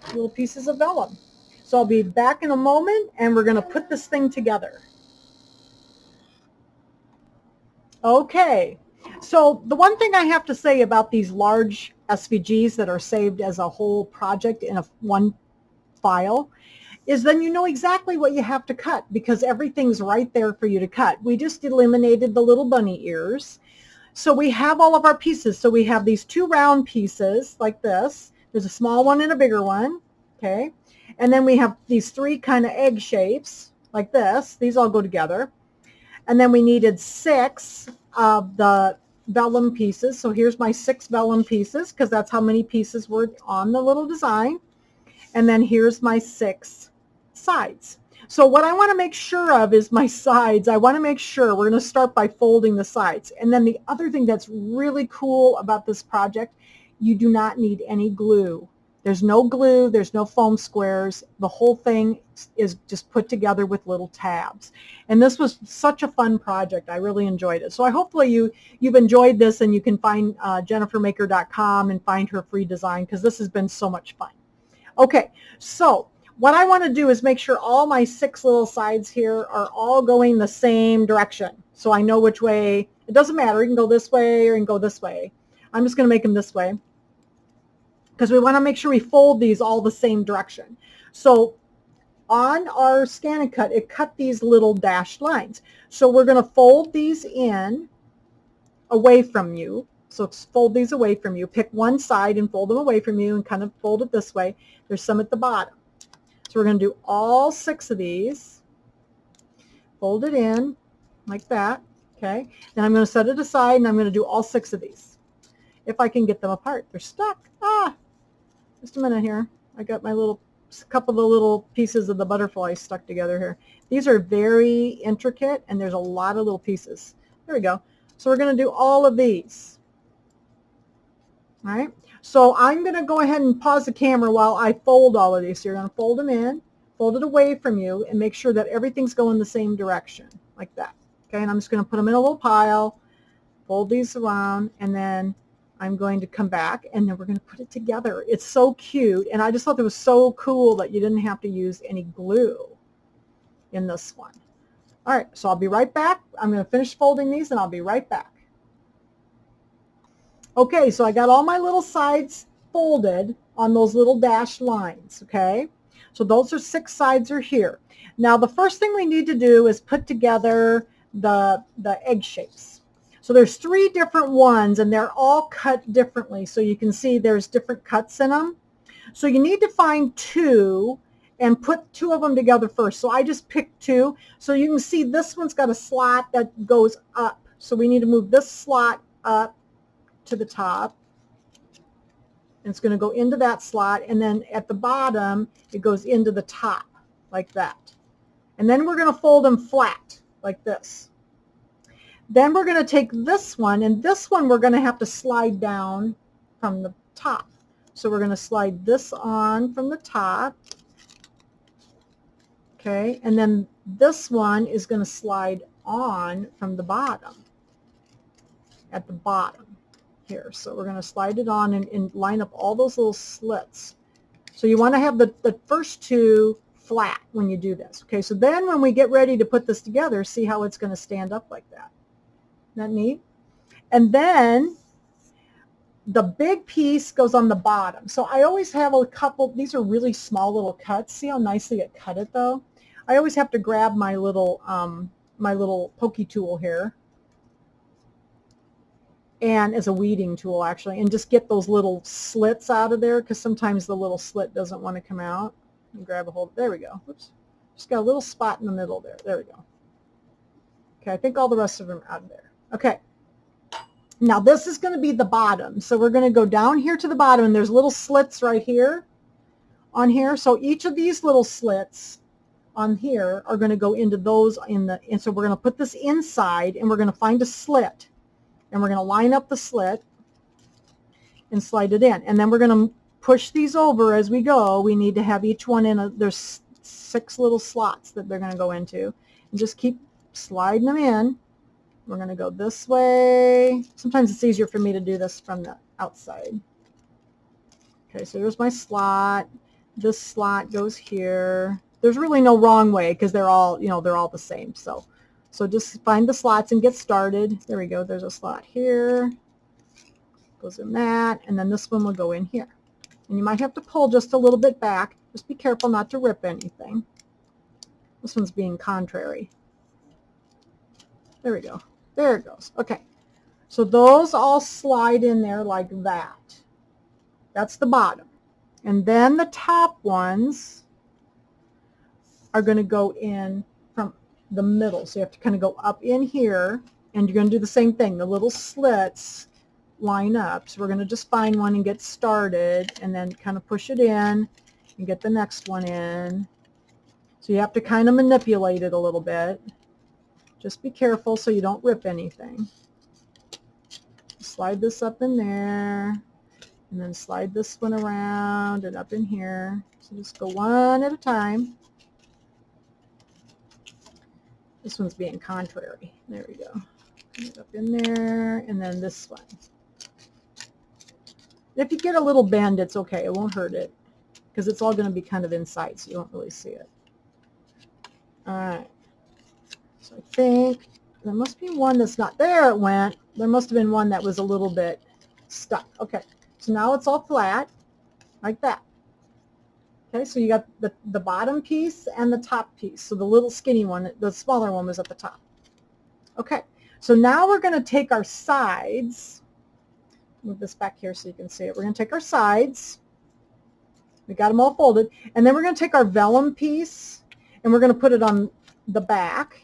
Speaker 1: little pieces of vellum. So I'll be back in a moment, and we're going to put this thing together. Okay, so the one thing I have to say about these large SVGs that are saved as a whole project in one file is then you know exactly what you have to cut because everything's right there for you to cut. We just eliminated the little bunny ears. So we have all of our pieces. So we have these 2 round pieces like this. There's a small one and a bigger one, okay? And then we have these 3 kind of egg shapes like this. These all go together. And then we needed 6 of the vellum pieces. So here's my 6 vellum pieces because that's how many pieces were on the little design. And then here's my 6 sides. So what I want to make sure of is my sides. I want to make sure we're going to start by folding the sides. And then the other thing that's really cool about this project, you do not need any glue. There's no glue, there's no foam squares. The whole thing is just put together with little tabs. And this was such a fun project. I really enjoyed it. So hopefully you've enjoyed this, and you can find jennifermaker.com and find her free design because this has been so much fun. Okay, so what I want to do is make sure all my 6 little sides here are all going the same direction. So I know which way. It doesn't matter. You can go this way or you can go this way. I'm just going to make them this way, because we want to make sure we fold these all the same direction. So on our Scan and Cut, it cut these little dashed lines. So we're going to fold these in away from you. So fold these away from you. Pick one side and fold them away from you and kind of fold it this way. There's some at the bottom. So we're going to do all 6 of these. Fold it in like that. Okay. Then I'm going to set it aside, and I'm going to do all 6 of these. If I can get them apart. They're stuck. Ah! Just a minute here. I got my little a couple of the little pieces of the butterfly stuck together here. These are very intricate, and there's a lot of little pieces. There we go. So we're going to do all of these. All right. So I'm going to go ahead and pause the camera while I fold all of these. So you're going to fold them in, fold it away from you, and make sure that everything's going the same direction, like that. Okay, and I'm just going to put them in a little pile, fold these around, and then I'm going to come back, and then we're going to put it together. It's so cute, and I just thought it was so cool that you didn't have to use any glue in this one. All right, so I'll be right back. I'm going to finish folding these, and I'll be right back. Okay, so I got all my little sides folded on those little dashed lines, okay? So those are 6 sides are here. Now the first thing we need to do is put together the egg shapes. So there's 3 different ones, and they're all cut differently. So you can see there's different cuts in them. So you need to find 2 and put 2 of them together first. So I just picked 2. So you can see this one's got a slot that goes up. So we need to move this slot up to the top. And it's going to go into that slot, and then at the bottom it goes into the top like that. And then we're going to fold them flat like this. Then we're going to take this one, and this one we're going to have to slide down from the top. So we're going to slide this on from the top. Okay, and then this one is going to slide on from the bottom, at the bottom here. So we're going to slide it on and line up all those little slits. So you want to have the first 2 flat when you do this. Okay, so then when we get ready to put this together, see how it's going to stand up like that. Isn't that neat? And then the big piece goes on the bottom. So I always have a couple, these are really small little cuts. See how nicely it cut it though? I always have to grab my little pokey tool here, and as a weeding tool actually, and just get those little slits out of there, because sometimes the little slit doesn't want to come out. And grab a hold. There we go. Oops. Just got a little spot in the middle there. There we go. Okay, I think all the rest of them are out of there. Okay. Now this is going to be the bottom. So we're going to go down here to the bottom, and there's little slits right here on here. So each of these little slits on here are going to go into those and so we're going to put this inside, and we're going to find a slit, and we're going to line up the slit and slide it in. And then we're going to push these over as we go. We need to have each one there's 6 little slots that they're going to go into, and just keep sliding them in. We're going to go this way. Sometimes it's easier for me to do this from the outside. Okay, so there's my slot. This slot goes here. There's really no wrong way, because they're all, they're all the same. So just find the slots and get started. There we go. There's a slot here. Goes in that, and then this one will go in here. And you might have to pull just a little bit back. Just be careful not to rip anything. This one's being contrary. There we go. There it goes. Okay. So those all slide in there like that. That's the bottom. And then the top ones are going to go in from the middle. So you have to kind of go up in here, and you're going to do the same thing. The little slits line up. So we're going to just find one and get started, and then kind of push it in and get the next one in. So you have to kind of manipulate it a little bit. Just be careful so you don't rip anything. Slide this up in there, and then slide this one around and up in here. So just go one at a time. This one's being contrary. There we go. Put it up in there, and then this one. If you get a little bend, it's okay. It won't hurt it, because it's all going to be kind of inside, so you won't really see it. All right. So I think there must be one that's not there. It went. There must have been one that was a little bit stuck. Okay. So now it's all flat, like that. Okay, so you got the bottom piece and the top piece. So the little skinny one, the smaller one, was at the top. Okay, so now we're going to take our sides. Move this back here so you can see it. We're going to take our sides. We got them all folded. And then we're going to take our vellum piece, and we're going to put it on the back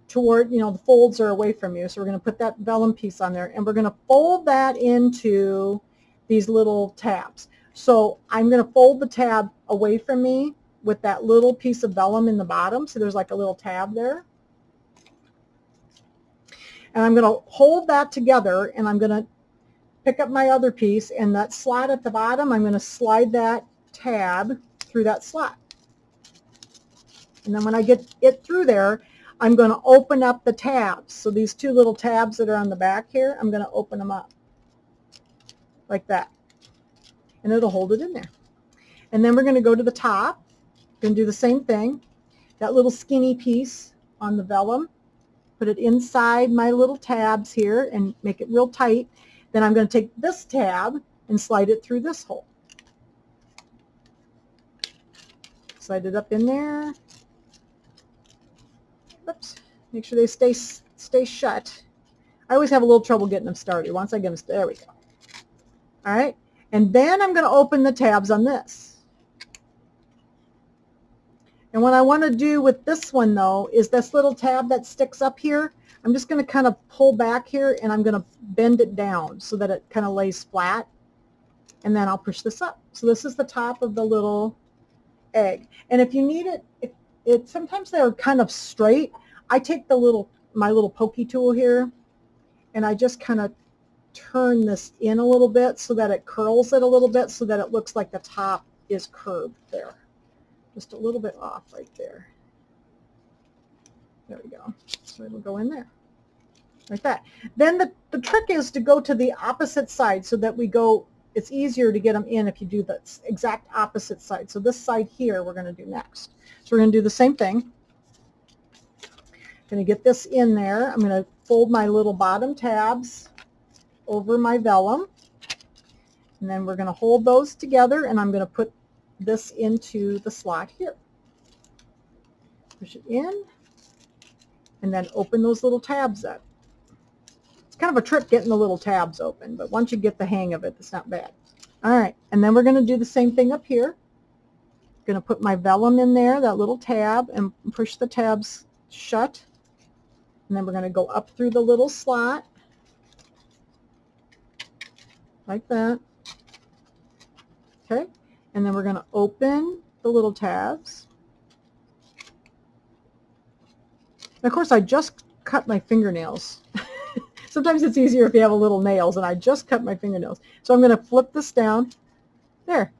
Speaker 1: toward, the folds are away from you. So we're going to put that vellum piece on there, and we're going to fold that into these little tabs. So I'm going to fold the tab away from me with that little piece of vellum in the bottom. So there's like a little tab there. And I'm going to hold that together, and I'm going to pick up my other piece, and that slot at the bottom, I'm going to slide that tab through that slot. And then when I get it through there, I'm going to open up the tabs. So these two little tabs that are on the back here, I'm going to open them up like that. And it'll hold it in there. And then we're going to go to the top. Going to do the same thing. That little skinny piece on the vellum, put it inside my little tabs here and make it real tight. Then I'm going to take this tab and slide it through this hole. Slide it up in there. Oops. Make sure they stay shut. I always have a little trouble getting them started. Once I get them started, there we go. All right. And then I'm going to open the tabs on this. And what I want to do with this one, though, is this little tab that sticks up here, I'm just going to kind of pull back here, and I'm going to bend it down so that it kind of lays flat. And then I'll push this up. So this is the top of the little egg. And if you need it, sometimes they're kind of straight. I take my little pokey tool here, and I just kind of turn this in a little bit so that it curls it a little bit so that it looks like the top is curved there. Just a little bit off right there. There we go. So it'll go in there like that. Then the trick is to go to the opposite side so that it's easier to get them in if you do the exact opposite side. So this side here we're going to do next. So we're going to do the same thing. Going to get this in there. I'm going to fold my little bottom tabs over my vellum. And then we're going to hold those together, and I'm going to put this into the slot here. Push it in, and then open those little tabs up. It's kind of a trick getting the little tabs open, but once you get the hang of it, it's not bad. All right, and then we're going to do the same thing up here. Going to put my vellum in there, that little tab, and push the tabs shut. And then we're going to go up through the little slot like that. Okay. And then we're going to open the little tabs. And of course, I just cut my fingernails. Sometimes it's easier if you have a little nails, and I just cut my fingernails. So I'm going to flip this down. There.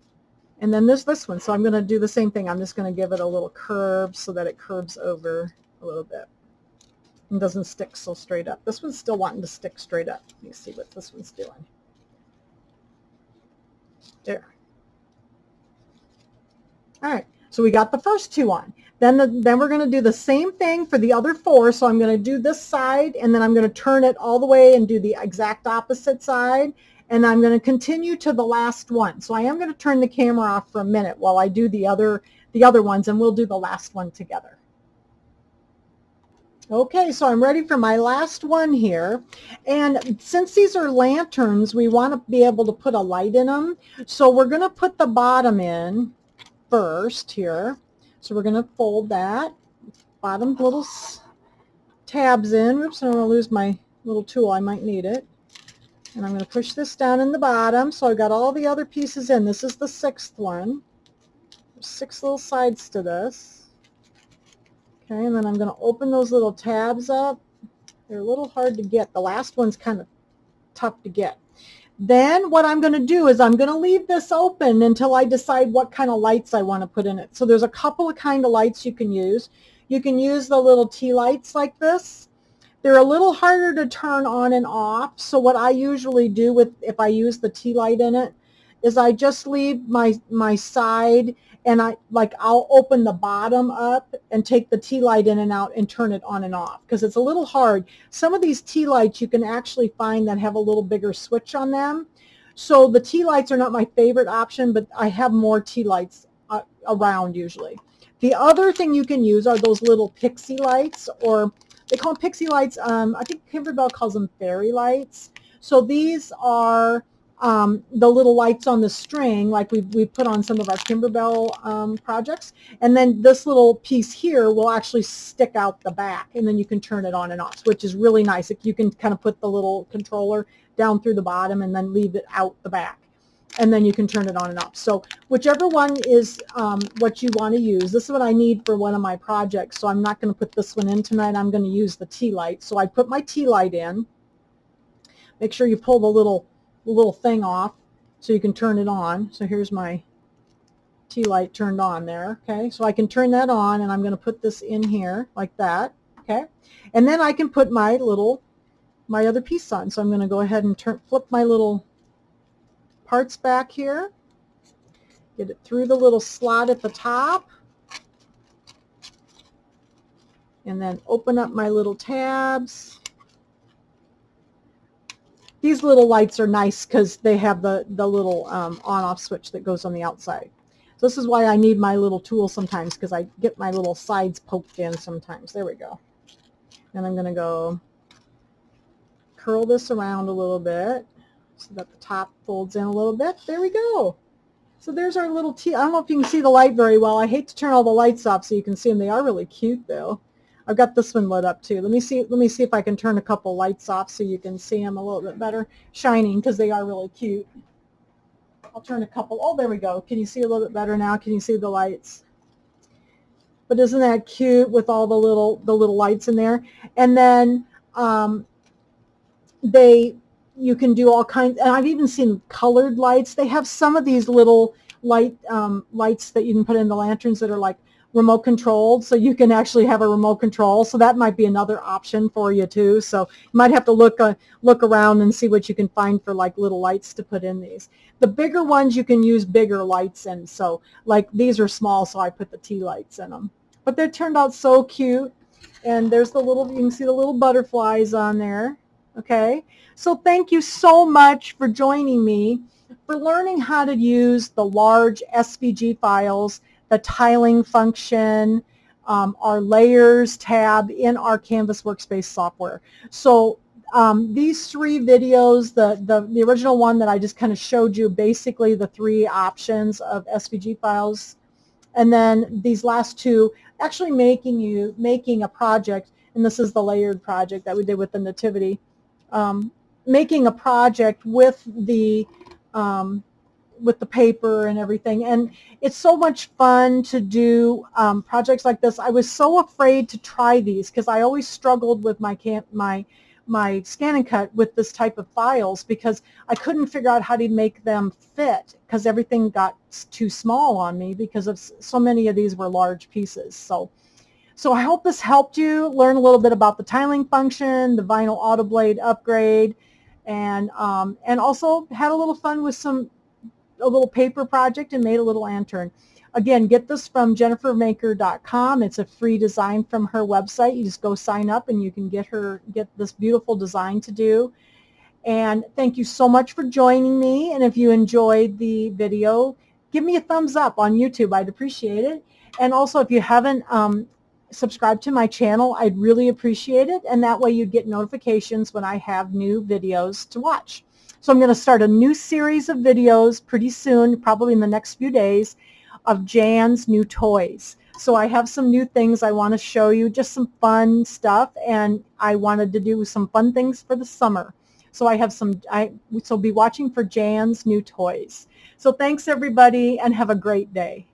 Speaker 1: And then there's this one. So I'm going to do the same thing. I'm just going to give it a little curve so that it curves over a little bit and doesn't stick so straight up. This one's still wanting to stick straight up. Let me see what this one's doing. There. All right, so we got the first two on. Then we're going to do the same thing for the other four. So I'm going to do this side, and then I'm going to turn it all the way and do the exact opposite side. And I'm going to continue to the last one. So I am going to turn the camera off for a minute while I do the other ones, and we'll do the last one together. Okay, so I'm ready for my last one here. And since these are lanterns, we want to be able to put a light in them. So we're going to put the bottom in first here. So we're going to fold that bottom little tabs in. Oops, I don't want to lose my little tool. I might need it. And I'm going to push this down in the bottom. So I've got all the other pieces in. This is the sixth one. There's 6 little sides to this. Okay, and then I'm going to open those little tabs up. They're a little hard to get. The last one's kind of tough to get. Then what I'm going to do is I'm going to leave this open until I decide what kind of lights I want to put in it. So there's a couple of kind of lights you can use. You can use the little tea lights like this. They're a little harder to turn on and off. So what I usually do if I use the tea light in it is I just leave my side, and I'll open the bottom up and take the tea light in and out and turn it on and off, because it's a little hard. Some of these tea lights you can actually find that have a little bigger switch on them. So the tea lights are not my favorite option, but I have more tea lights around usually. The other thing you can use are those little pixie lights, or they call them pixie lights. I think Kimberbell calls them fairy lights. So these are the little lights on the string, like we put on some of our Kimberbell projects. And then this little piece here will actually stick out the back, and then you can turn it on and off, which is really nice. You can kind of put the little controller down through the bottom and then leave it out the back. and then you can turn it on and off. So whichever one is what you want to use. This is what I need for one of my projects, so I'm not going to put this one in tonight. I'm going to use the tea light. So I put my tea light in. Make sure you pull the little thing off so you can turn it on. So here's my tea light turned on there. Okay, so I can turn that on, and I'm going to put this in here like that. Okay, and then I can put my other piece on. So I'm going to go ahead and flip my little parts back here, get it through the little slot at the top, and then open up my little tabs. These little lights are nice because they have the little on-off switch that goes on the outside. So this is why I need my little tool sometimes, because I get my little sides poked in sometimes. There we go. And I'm going to go curl this around a little bit so that the top folds in a little bit. There we go. So there's our little tea. I don't know if you can see the light very well. I hate to turn all the lights off so you can see them. They are really cute though. I've got this one lit up too. Let me see if I can turn a couple lights off so you can see them a little bit better shining, because they are really cute. I'll turn a couple. Oh, there we go. Can you see a little bit better now? Can you see the lights? But isn't that cute with all the little lights in there? And then you can do all kinds, and I've even seen colored lights. They have some of these little lights that you can put in the lanterns that are like remote controlled, so you can actually have a remote control. So that might be another option for you too. So you might have to look around and see what you can find for like little lights to put in these. The bigger ones you can use bigger lights in. So like these are small, so I put the tea lights in them. But they turned out so cute. And there's you can see the little butterflies on there. Okay, so thank you so much for joining me for learning how to use the large SVG files, the tiling function, our layers tab in our Canvas Workspace software. So these 3 videos, the original one that I just kind of showed you basically the 3 options of SVG files, and then these last 2 actually making a project, and this is the layered project that we did with the nativity. Making a project with the paper and everything, and it's so much fun to do projects like this. I was so afraid to try these because I always struggled with my scan and cut with this type of files, because I couldn't figure out how to make them fit, because everything got too small on me because of so many of these were large pieces. So I hope this helped you learn a little bit about the tiling function, the vinyl auto blade upgrade, and also had a little fun with a little paper project and made a little lantern. Again, get this from jennifermaker.com. It's a free design from her website. You just go sign up and you can get this beautiful design to do. And thank you so much for joining me. And if you enjoyed the video, give me a thumbs up on YouTube. I'd appreciate it. And also, if you haven't subscribe to my channel, I'd really appreciate it, and that way you'd get notifications when I have new videos to watch. So I'm going to start a new series of videos pretty soon, probably in the next few days, of Jan's new toys. So I have some new things I want to show you, just some fun stuff, and I wanted to do some fun things for the summer. So so be watching for Jan's new toys. So thanks everybody, and have a great day.